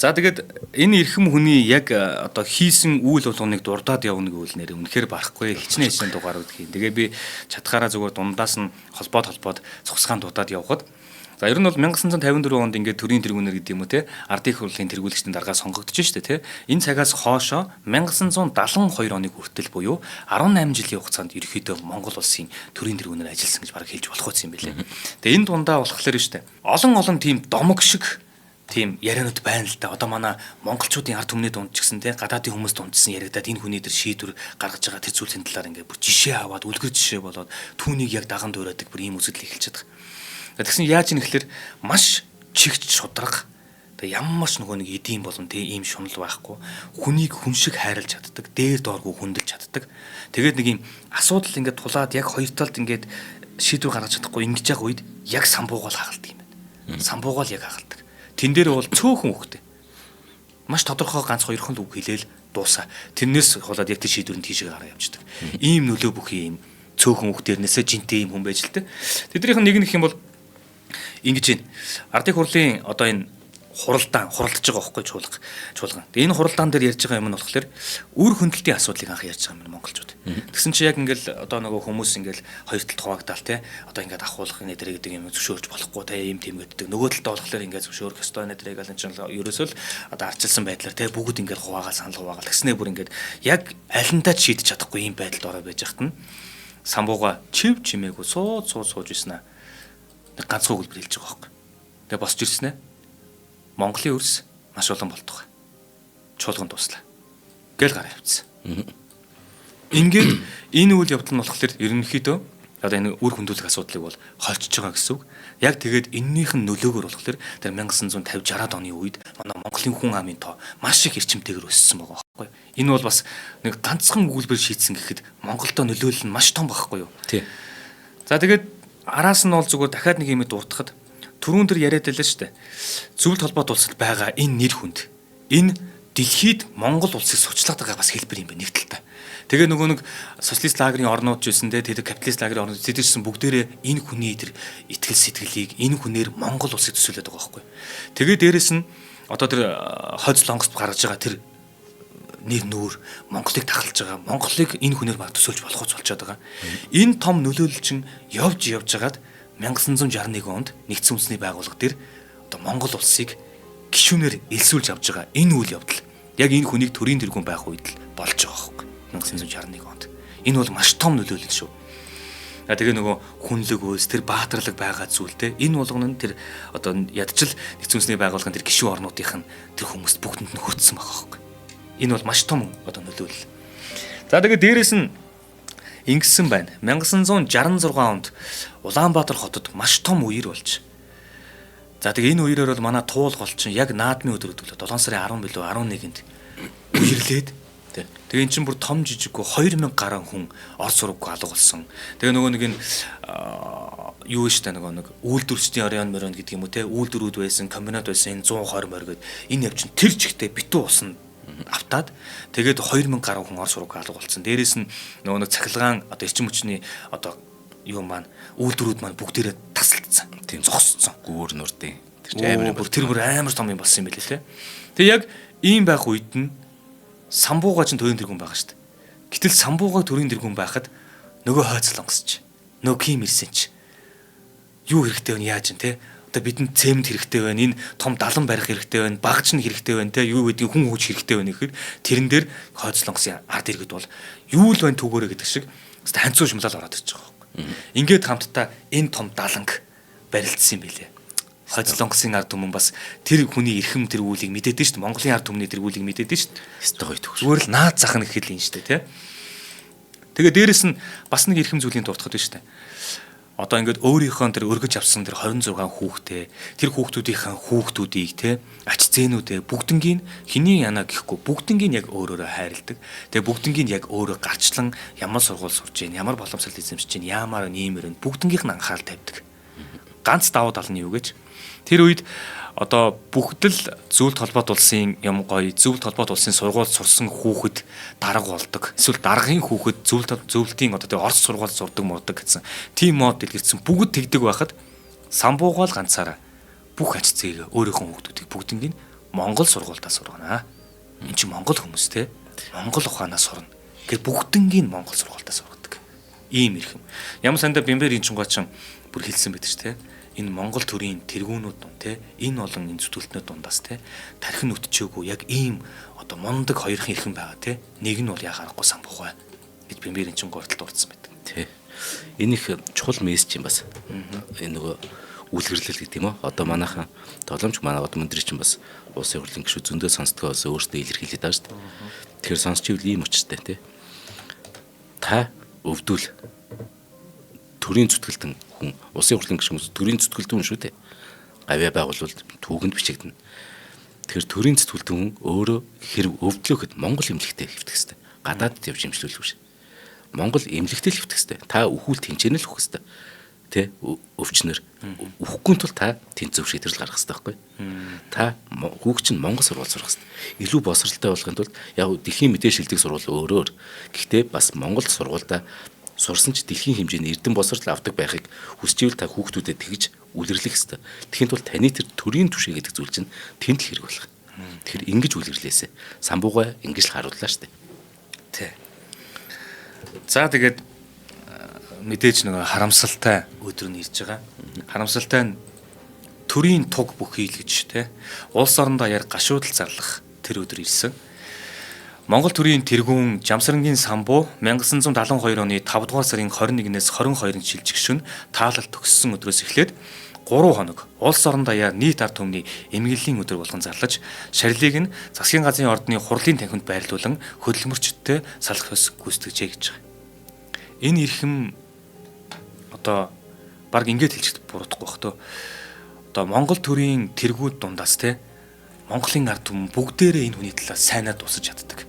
За тэгээд энэ эрхэм хүний яг одоо хийсэн үйл болгоныг дурдаад явна гэвэл нэр үнэхээр барахгүй хичнээн дугаарууд хийн. Тэгээ би чадхаараа зүгээр дундаас нь холбоод цугсгаан дутаад явхад за ер нь бол 1954 онд ингээд төрийн тэргүүнэр гэдэг юм уу те ардын их хурлын тэргүүлэгчдийн дарга сонгогдож штэ те энэ цагаас хоошо 1972 оны хүртэл буюу 18 жилийн хугацаанд ерөөхдөө Монгол улсын төрийн тэргүүнээр ажилласан гэж бараг хэлж болох юм билээ. Тэгээ энэ дундаа болохоор штэ олон тийм домог шиг тийм яриануд байна л да. Одоо манай монголчуудын ард түмний дунд ч гэсэн те гадаадын хүмүүс дундсан яригадад энэ хүний дээр шийдвэр гаргаж байгаа тэр зүйлийн талаар ингээд бүр жишээ аваад үлгэр жишээ болоод түүнийг яг даган дуурайдаг бүр ийм үзэгдэл эхэлж чадах. Тэгсэн яаж юм гэхэлэр маш чигч шударга. Тэгээ ямар ч нөгөө нэг эдийн болон тийм ийм шунал байхгүй. Хүнийг хүн шиг хайрлаж чаддаг, дээр дооргүй хүндэлж чаддаг. Тэгээд нэг ийм асуудал ингээд тулаад яг хоёр талд ингээд шийдвэр гаргаж чадахгүй ингэж яг үед яг самбуугаал хагалдаг юм байна. Самбуугаал яг хагалдаг. Тэн дээр бол цөөхөн үхтэй. Маш тодорхой ганц хоёрхан л үг хэлээл дуусаа. Тэрнээс болоод яг тэр шийдвэрийн тийшээ гараа явждаг. Ийм нөлөө бүхий ийм цөөхөн үг дээрнээсээ жинтэй ийм хүн байж л тэ. Тэднийх нь нэг их юм бол ингэж байна. Ардын хурлын одоо энэ хуралдаж байгаа байхгүй чуулган. Энэ хуралдаан дээр ярьж байгаа юм нь болохоор үр хөндлөлтийн асуудлыг анх ярьж байгаа юм монголчууд. Тэгсэн чи яг ингээл одоо нөгөө хүмүүс ингээл хоёр талд хуваагдал те одоо ингээд ахуулах нэтэр гэдэг юм зөвшөөрч болохгүй те ийм тийм гэдэг. Нөгөө талд болохоор ингээд зөвшөөрөх ёстой нэтэр гал энэ чинь ерөөсөө л одоо арчилсан байдлаар те бүгд ингээд хуваагаа санал хуваагаа тэгснээ бүр ингээд яг алиндаа шийдэж чадахгүй ийм байдалд ороо байж хат нь самбууга чив чимээгүй сууж ийсэн аа. Ганцхан хөлбөр хэлж байгаа байхгүй. Тэгээ босч ирсэн ээ. Монголын өрс маш олон болтугай. Чуулган дуслаа. Гэл гараа явцсан. Ингээд энэ үйл явдал нь болохоор ерөнхийдөө одоо энэ үр хөндлөх асуудлыг бол холчж байгаа гэсэн үг. Яг тэгээд эннийх нь нөлөөгөөр болохоор тэр 1950 60-аад оны үед манай Монголын хүн амын тоо маш их эрчимтэйгээр өссөн байгаа байхгүй. Энэ бол бас нэг ганцхан өгүүлбэр шийдсэн гэхэд Монголдо нөлөөлөл нь маш том байхгүй юу? Тий. За тэгээд араас нь бол зүгээр дахиад нэг юм дуртахад түрүүн дээр яриад байлаа шүү дээ. Зөвлөлт холбоот улсад байгаа энэ нэр хүнд энэ дэлхийд Монгол улсыг сучлаад байгаа бас хэлбэр юм байна нэг талтай. Тэгээ нөгөө нэг социалист лагерын орнууд ч байсан те тэр капиталист лагерын орнууд зэдэрсэн бүгдээрээ энэ хүний тэр итгэл сэтгэлийг энэ хүнээр Монгол улсыг төсөөлөд байгаа байхгүй. Тэгээ дээрэс нь одоо тэр хойд Солонгост гаргаж байгаа тэр нэр нүүр Монголыг тахалж байгаа. Монголыг энэ хүнээр баг төсөөлж болох гэж болчиход байгаа. Энэ том нөлөөлөл чинь явж хагаад 1961 онд нэгдсэн үндэсний байгууллага дээр одоо Монгол улсыг гишүүнээр элсүүлж авч байгаа энэ үйл явдал яг энэ хүнийг төрийн тэргүүн байх үед л болж байгаа байхгүй 1961 онд. Энэ бол маш том нөлөөлөл шүү. Тэгээ нөгөө хүнлэг үйлс тэр баатарлаг байгаа зүйлтэй энэ болгоно нь тэр одоо ядчил нэгдсэн үндэсний байгууллагын тэр гишүүн орнуудынх нь тэр хүмүүст бүгдэнд нь хүрсэн байгаа байхгүй. Энэ бол маш том одоо нөлөөлөл. За тэгээ дээрэс нь ингэсэн байна. 1966 онд Улаанбаатар хотод маш том үер болж. За тэгээ энэ үерээр бол манай туул гол чинь яг наадмын өдөр өдөглөө 7 сарын 10 билүү 11-нд үерлээд тэгээ эн чинь бүр том жижиггүй 2000 гаруй хүн орц сургууг алга болсон. Тэгээ нөгөө нэг энэ юу штэ нөгөө нэг үйлдвэрчдийн орон морон гэдэг юм уу те үйлдвэрүүд байсан, комбинат байсан 120 морь гээд энэ явчин тэр чигтээ битүү усан автаад тэгээд 2000 гаруй хүн орц сургууг алга болсон. Дээрээс нь нөгөө нэг цахилгаан одоо эрчим хүчний одоо юу маань үйлдвэрүүд маань бүгдээрээ тасалдсан. Тийм зогсцсон. Гүүр нурдын. Тэр бүр амар том юм болсон юм билээ те. Тэгээ яг ийм байх үед нь самбууга ч төрийн тэргүүн байгаа шүү дээ. Гэтэл самбууга төрийн тэргүүн байхад нөгөө хойд Солонгосч нөгөө Ким Ир Сен ч юу хэрэгтэй вэ яаж юм те. Одоо бидэнд цемент хэрэгтэй байна. Энэ том далан барих хэрэгтэй байна. Багч нь хэрэгтэй байна те. Юу гэдгийг хүн хөөж хэрэгтэй байна гэхэд тэрэн дээр хойд Солонгосын ард иргэд бол юу л байна түүгээрээ гэдэг шиг ханцуу шимлал ороод ирж байгаа байхгүй. Ингээд хамтдаа энэ том даланг барилдсан юм билээ. Хойд Солонгосын ард түмэн бас тэр хүний эрхэм тэр үүлийг мэдээд шүү дээ. Монголын ард түмний тэр үүлийг мэдээд шүү дээ. Хэвээ гоё төгс. Зүгээр л наад зах нь гэхэл юм шүү дээ, тий. Тэгээ дээрэс нь бас нэг эрхэм зүйлийн дуртахад шүү дээ. Одоо ингээд өөрийнхөө тэр өргөж авсан тэр 26 хүүхдээ, тэр хүүхдүүдийнхээ хүүхдүүдийг тий ач зээнүүдээ бүгднгийн хэний яна гэхгүй бүгднгийн яг өөрөөрөө хайрладаг. Тэгээ бүгднгийн яг өөрөө гарчлан ямар сургууль сурж гин, ямар боломжтой эзэмшиж гин, яамаар нэмэр бүгднгийнх нь анхаарал тавьдаг. Ганц давуу тал нь юу гэж тэр үед одоо бүгд л зөвлөлт холбоот улсын юм гоё зөвлөлт холбоот улсын сургууль сурсан хүүхэд дарга болдог. Эсвэл даргын хүүхэд зөвлөлтийн одоо тэр орц сургууль сурдаг муудаг гэсэн. Тим мод дэлгэрсэн бүгд тэгдэг байхад самбуугаал ганцаараа бүх ач зээгээ өөрийнхөө хүүхдүүдийг бүгднийг Монгол сургуультаа сургана. Энд чинь монгол хүмүүс те. Монгол ухаанаас сурна. Гэвч бүгднгийн монгол сургуультаа сургадаг. Ийм ирхэм. Ямар сандаа Бямбер Инчингуа ч бүр хэлсэн байдаг ч те. Энэ монгол төрийн тэргүүнүүд дун те. Энэ олон энэ зүтгэлтнүүд дундаас те. Тархин үтчээгүй яг ийм одоо мондөг хоёрхан ирхэн байгаа те. Нэг нь бол яхаарахгүй самбухай гэж Бямбер Инчингуа дурдсан байдаг. Тий. Энэ их чухал мессеж юм бас. Энэ нөгөө үлгэрлэл гэдэг юм уу? Одоо манайхан толомч манай одоо өндөр чинь бас улсын хурлын гишүүд зөндөө сонсдгоо бас өөрсдөө илэрхийлээд байгаа шүү дээ. Тэгэхээр сонсч ивэл ийм учиртай тий. Та өвдөл төрийн зүтгэлтэн хүн улсын хурлын гишүүд төрийн зүтгэлтэн хүн шүү дээ. Гавьяа байгуулвал түүхэнд бичигдэнэ. Тэгэхээр төрийн зүтгэлтэн хүн өөрөө хэрэг өвдлөөхөд Монгол эмнэлэгтэй хэвтэх хэрэгтэй. Гадаадд явж имжлүүлэх биш. Монгол эмнэлэгтэй л хэвтэх хэрэгтэй. Та өхүүл тэнцэнэ л өгөх хэрэгтэй. Тэ өвчнөр үхэхгүй тул та тэнцвэр шийдвэр гаргах хэрэгтэй байхгүй. Та хүүхд чинь Монгол сургууль сурах хэрэгтэй. Илүү босралтай болохын тулд яг дэлхийн мэдээ шилдэг сургууль өөрөөр. Гэхдээ бас Монгол сургуультай сурсан ч дэлхийн хэмжээний эрдэм босрал авдаг байхыг хүсчихвэл та хүүхдүүдэд тэгж үлэрлэх хэрэгтэй. Тэгхийн тулд таны тэр төрийн түвшин гэдэг зүйл чинь тэнд л хэрэг болох. Тэгэхээр ингэж үлэрлээсэ. Самбуугай ингэж л харууллаа штэ. Тэ. За тэгээд мэдээж нэг харамсалтай өдөр нь ирж байгаа. Харамсалтай нь төрийн туг бүх хийлгэж те улс орондоо яг гашуудал зарлах тэр өдөр ирсэн. Монгол төрийн тэргүүн Жамсрангийн самбуу 1972 оны 5 дугаар сарын 21-ээс 22-нд шилжигшин таалал төгссөн өдрөөс эхлээд 3 хоног улс орондоо яг нийт ард түмний эмгэглийн өдөр болгон зарлаж шарилыг нь засгийн газрын ордны хурлын танхимд байрлуулан хөдөлмөрчдтэй салах ёс гүйцэтгэжээ гэж байгаа. Энэ эрхэм одоо баг ингэж хэлчихд буруудахгүй бах тоо. Одоо Монгол төрийн тэргүүд дундаас те Монголын ард түмэн бүгдээрээ энэ хүний талаар сайнаа дусаж чаддаг.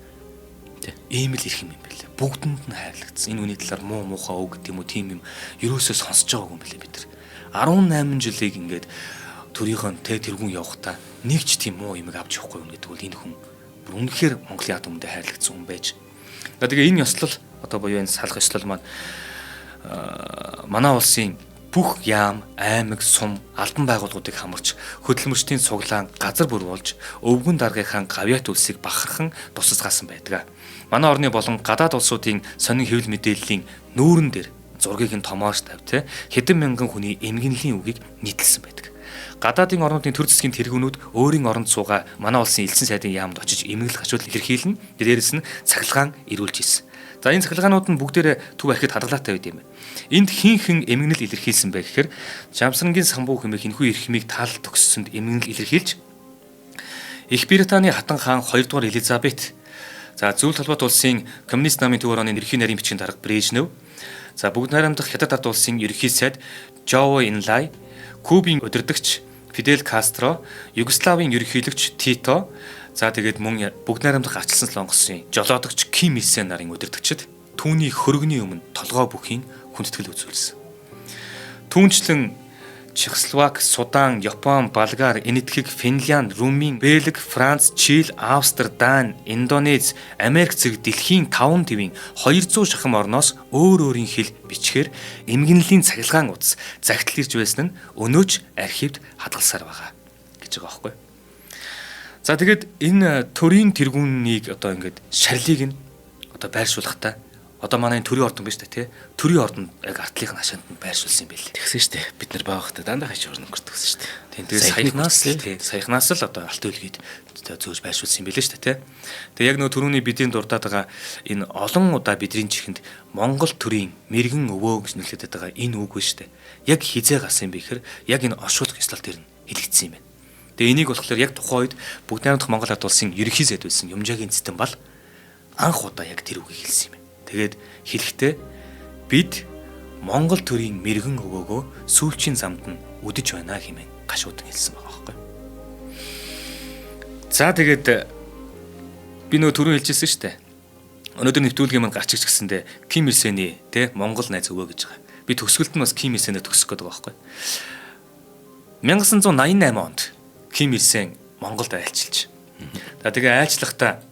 Тэ. Ийм л ирэх юм байлээ. Бүгдэнд нь хайрлагдсан. Энэ хүний талаар муу муухай үг гэдэг юм уу тийм юм ерөөсөө сонсож байгаагүй юм байлээ бид нар. 18 жилийг ингээд төрийнхөө тэ тэргүүн явахтаа нэг ч тийм муу юмыг авч явахгүй юм гэдэг бол энэ хүн бүр үнэхээр Монголын ард түмэндээ хайрлагдсан хүн байж. Тэгээ энэ ёслол одоо буюу энэ салах ёслол маань манай улсын бүх яам, аймаг, сум, албан байгууллагуудыг хамарч хөдөлмөрчдийн цуглаан газар бүр болж өвгөн даргийнхаа гавьяат үлсийг бахархан тусацгаасан байдаг. Манай орны болон гадаад улсуудын сонин хэвлэл мэдээллийн нүүрэн дээр зургийг нь томоош тавь те хэдэн мянган хүний эмгэнлийн үгийг нийтлсэн байдаг. Гадаадын орнуудын төр засгийн тэргүүнүүд өөрийн оронд суугаа манай улсын элчин сайдын яамд очиж эмгэнэл гашуул илэрхийлнэ. Дээрээс нь цахилгаан ирүүлж ирсэн. За энэ цахилгаанууд нь бүгдээрээ төв ахид хадгалаатай байд юм байна. Энд хин эмгэнэл илэрхийлсэн байх гэхээр Жамсрангийн самбуу хэмээх энэхүү эрхмийг таалал төгссөнд эмгэнэл илэрхийлж Их Британий хатан хаан 2 дугаар Элизабет, за зөвлөлт холбоот улсын коммунист намын төв орны ерөнхий нарийн бичгийн дарга Брежнев, за бүгд найрамдах Хятад ард улсын ерөнхий сайд Жоу Энлай, Кубын удирдагч Фидель Кастро, Югославийн ерөнхийлөгч Тито, за тэгээд мөн бүгд найрамдах арчилсан солонгосын жолоодогч Ким Ил Сен нарын удирдагчид түүний хөргөний өмнө толгой бүхийн хүндэтгэл үзүүлсэн. Түүнчлэн Чехословак, Судан, Япон, Болгар, Энэтхэг, Финлянд, Румын, Бельги, Франц, Чили, Австри, Дани, Индонез, Америк зэрэг дэлхийн 5 твийн 200 шахам орноос өөр өөрийн хэл бичгээр эмгэнлийн цахилгаан утас загтал ирж байсан нь өнөөч архивд хадгалсаар байгаа гэж байгаа байхгүй. За тэгээд энэ төрийн тэргүүнийг одоо ингээд шарлыг нь одоо байршуулахдаа одоо манай төрийн ордон биш үү те төрийн ордонд яг артлынх нь хашаанд нь байршуулсан юм билээ. Тэгсэн шүү дээ. Бид нар баахтай дандаа хашаа орно гэртгсэн шүү дээ. Тэгээд саяхнаас л одоо алт үлгээд зөөж байршуулсан юм билээ шүү дээ те. Тэгээд яг нөгөө төрөний бидний дурдаад байгаа энэ олон удаа бидний чихэнд Монгол төрийн мэрэгэн өвөө гэж нэрлэдэг байгаа энэ үг биш үү? Яг хизээ гасан юм бэхэр яг энэ оршуулгын ёслол дээр нь хэлэгдсэн юм байна. Тэгээд энийг болохоор яг тухайн үед бүгд найрамдах Монгол ард улсын ерөнхий сайд байсан Юмжаагийн эзэдэн бол анх удаа яг тэр үгийг хэлсэн юм байна. Тэгээд хэлэхдээ бид Монгол төрийн мэрэгэн өвөөгөө сүүлчийн замд нь үдэж байна хэмээн гашуудан хэлсэн байгаа байхгүй. За тэгээд би нөө түрүү хэлжсэн шүү дээ. Өнөөдөр нэвтрүүлгийн маань гарч ирчихсэндээ Ким Ил Сений те Монгол найз өвөө гэж байгаа. Би төгсгөлд нь бас Ким Ил Сенээр төгсөх гэдэг байгаа байхгүй. 1988 онд Ким Ил Сен Монголд айлчилж. За тэгээ айлчлахдаа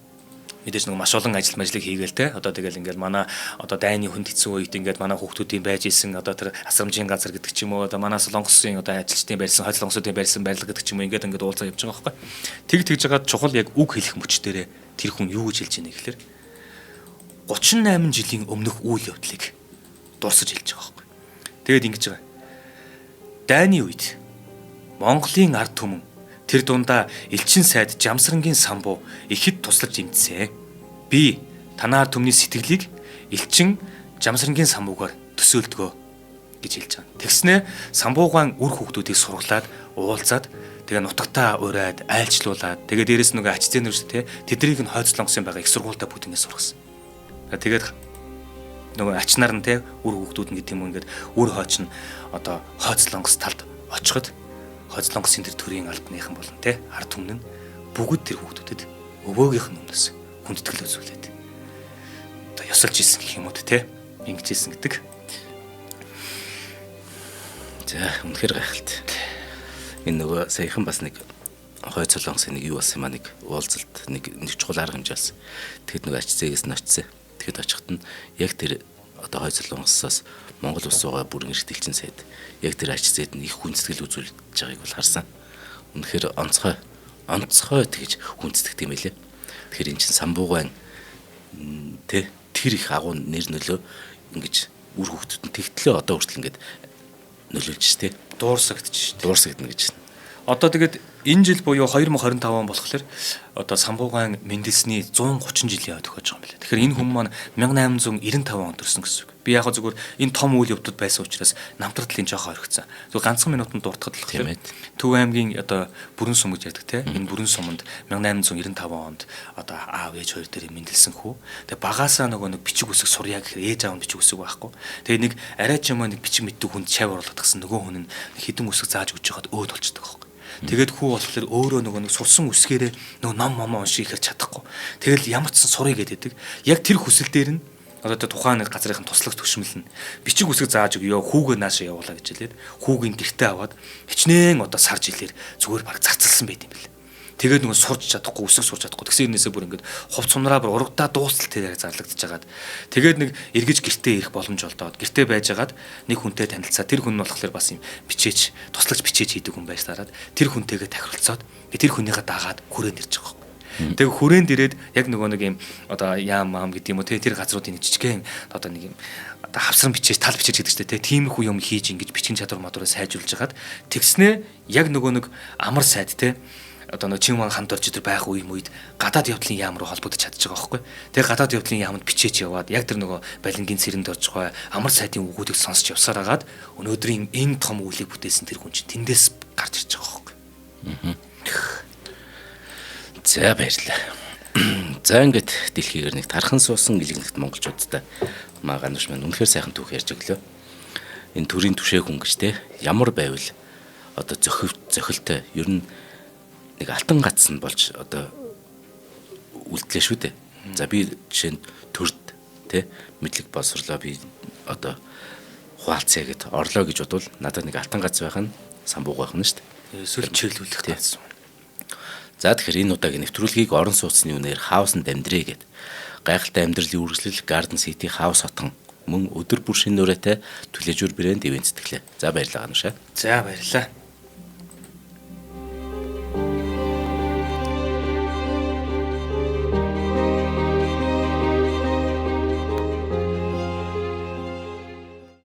мэдээж нэг маш олон ажлыг хийгээл те одоо тэгэл ингээл манай одоо дайны хүнд хэцүү үед ингээд манай хүүхдүүдийн байж исэн одоо тэр асрамжийн газар гэдэг ч юм уу одоо манай солонгосын одоо ажилчдын барьсан хойд солонгосуудын барьсан барилга гэдэг ч юм уу ингээд уулзаа явж байгаа байхгүй. Тэгж жагаад чухал яг үг хэлэх мөч дээрээ тэр хүн юу гэж хэлж байгааг гэхээр 38 жилийн өмнөх үйл явдлыг дурсаж хэлж байгаа байхгүй. Тэгээд ингэж байгаа. Дайны үед Монголын ард түмэн тэр дундаа элчин сайд Жамсрангийн самбуу ихэд туслаж имтсэн. Би танаар түмний сэтгэлийг элчин Жамсрангийн самбуугаар төсөөлдгөө гэж хэлж байгаа. Тэгснээ самбуугаан үр хүүхдүүдийг сургалаад уулзаад тэгээ нутагтаа ураад айлчлуулаад тэгээ дээрэс нөгөө ач зээнэр шүү те тэднийг нь хойд солонгосын байгаа их сургуультай бүтэнгээс сургасан. Тэгээд нөгөө ачнаар нь те үр хүүхдүүд нь гэдэг юм ингээд үр хойч нь одоо хойд солонгос талд очиход хойд солонгосын тэр төрийн албаныхан болон те ард түмэн нь бүгд тэр хүүхдүүдэд өвөөгийнх нь өмнөөс хүндэтгэл үзүүлээд одоо ёсолж исэн гэх юм уу те ингэж исэн гэдэг. За үнэхээр гайхалтай. Энэ нөгөө саяхан бас нэг хойд солонгосын нэг юу болсон юм аа нэг уулзалт нэг чухал арга хэмжээ болсон. Тэгэхэд нөгөө ач зээгээс нь очсон. Тэгэхэд очиход нь яг тэр одоо хойд солонгосоос Монгол улс байгаа бүрэн эрхтэлчин сайд яг тэр ач зээд нь их хүндэтгэл үзүүлж байгааг бол харсан. Үнэхээр онцгой тэгж хүндэтгдэг юм байлээ. Тэгэхээр эн чинь самбуугаан тэр их агуу нэр нөлөө ингэж үр хөвгтөд нь тэгтлээ одоо хүртэл ингэж нөлөөлж штэ. Дуурсагдана гэж. Одоо тэгээд энэ жил буюу 2025 он болохоор одоо самбуугаан мэндэлсний 130 жилийн төгөөж байгаа юм байна. Тэгэхээр энэ хүн маань 1895 онд төрсөн гэсэн үг. Би яг зүгээр энэ том үйл явдлууд байсан учраас намтардлын жоохон орхицсан. Зөв ганцхан минутанд дуртахад л болохоор Төв аймгийн одоо бүрэн сум гэж яддаг те. Энэ бүрэн суманд 1895 онд одоо аав ээж хоёр дээр мэндэлсэн хүү. Тэгээ багаасаа нөгөө нэг бичиг үсэг сурья гэхээр ээж аав нь бичиг үсэг байхгүй. Тэгээ нэг арай ч юм нэг бичиг мэддэг хүнд чав оруулаад гсэн нөгөө хүн нь хідэн үсэг зааж өгч байхад өөд болчихдог байхгүй. Тэгээд хүү болохоор өөрөө нөгөө нэг сурсан үсгээрээ нөгөө ном момоо унших хэрэг чадахгүй. Тэгэл ямар ч сан сурыг гэдэг. Яг тэр хүсэл дээр нь одоо тухайн нэг газрын туслах төвшмөл нь бичиг үсэг зааж өгөө хүүгээ наашаа явуулаа гэж хэлээд хүүгийн гэртээ аваад хичнээн одоо сар жилээр зүгээр баг зарцалсан байт юм бэл. Тэгээд нөгөө сурч чадахгүй үсэг сурч чадахгүй тэгсэн юмнээсээ бүр ингээд хувц сумнараа бүр урагтаа дуустал тэрээр зарлагдчихж хагаад тэгээд нэг эргэж гэртээ ирэх боломж олдоод гэртээ байж хагаад нэг хүнтэй танилцаа тэр хүн нь болохоор бас юм бичээч туслагч бичээч хийдэг хүн байсараад тэр хүнтэйгээ тахирлцоод тэр хүнийгээ дагаад хүрээнд ирж байгаа. Тэгээ хүрээнд ирээд яг нөгөө нэг юм одоо яам маам гэдэг юм уу тэр газруудын жижигхэн одоо нэг юм одоо хавсран бичээж тал бичээж гэдэг чинь тиймэрхүү юм хийж ингэж бичгийн чадвар мадвараа сайжруулж хагаад тэгснээ яг нөгөө нэг амар сайд одоо нэг Чингис хаан хамт орж идэр байх үед гадаад явдлын яам руу холбогдож чадчих байгаа байхгүй. Тэгээ гадаад явдлын яамд бичээч яваад яг тэр нөгөө балингийн цэрэнд орж байгаа амар сайдын үгүүдийг сонсч явсаар хагаад өнөөдрийн энэ том үлийг бүтээсэн тэр хүн чинь тэндээс гарч ирж байгаа байхгүй. За баярлалаа. За ингээд дэлхийгээр нэг тархан суусан илэгнэгт монголчуудтай Гануш маань үнэхээр сайхан түүх ярьж өглөө. Энэ төрийн түшээг хүн гэж те ямар байвал одоо зохилтой ер нь нэг алтан гац нь болж одоо үлдлээ шүү дээ. За би жишээ нь төрд те мэдлэг боловсрлоо би одоо хуалцъя гэд орлоо гэж бодвол надад нэг алтан гац байх нь самбууг байх нь шүү дээ. Эсвэл чиглүүлэх гэсэн. За тэгэхээр энэ удаагийн нэвтрүүлгийг орон сууцны үнээр хаусанд амьдрээ гэд гайхалтай амьдралын үргэлжлэл Garden City хаус хотон мөн өдөр бүр шинэ нүрээтэй Түлээжүр брэнд ивент сэтгэлээ. За баярлалаа Ганушаа. За баярлалаа.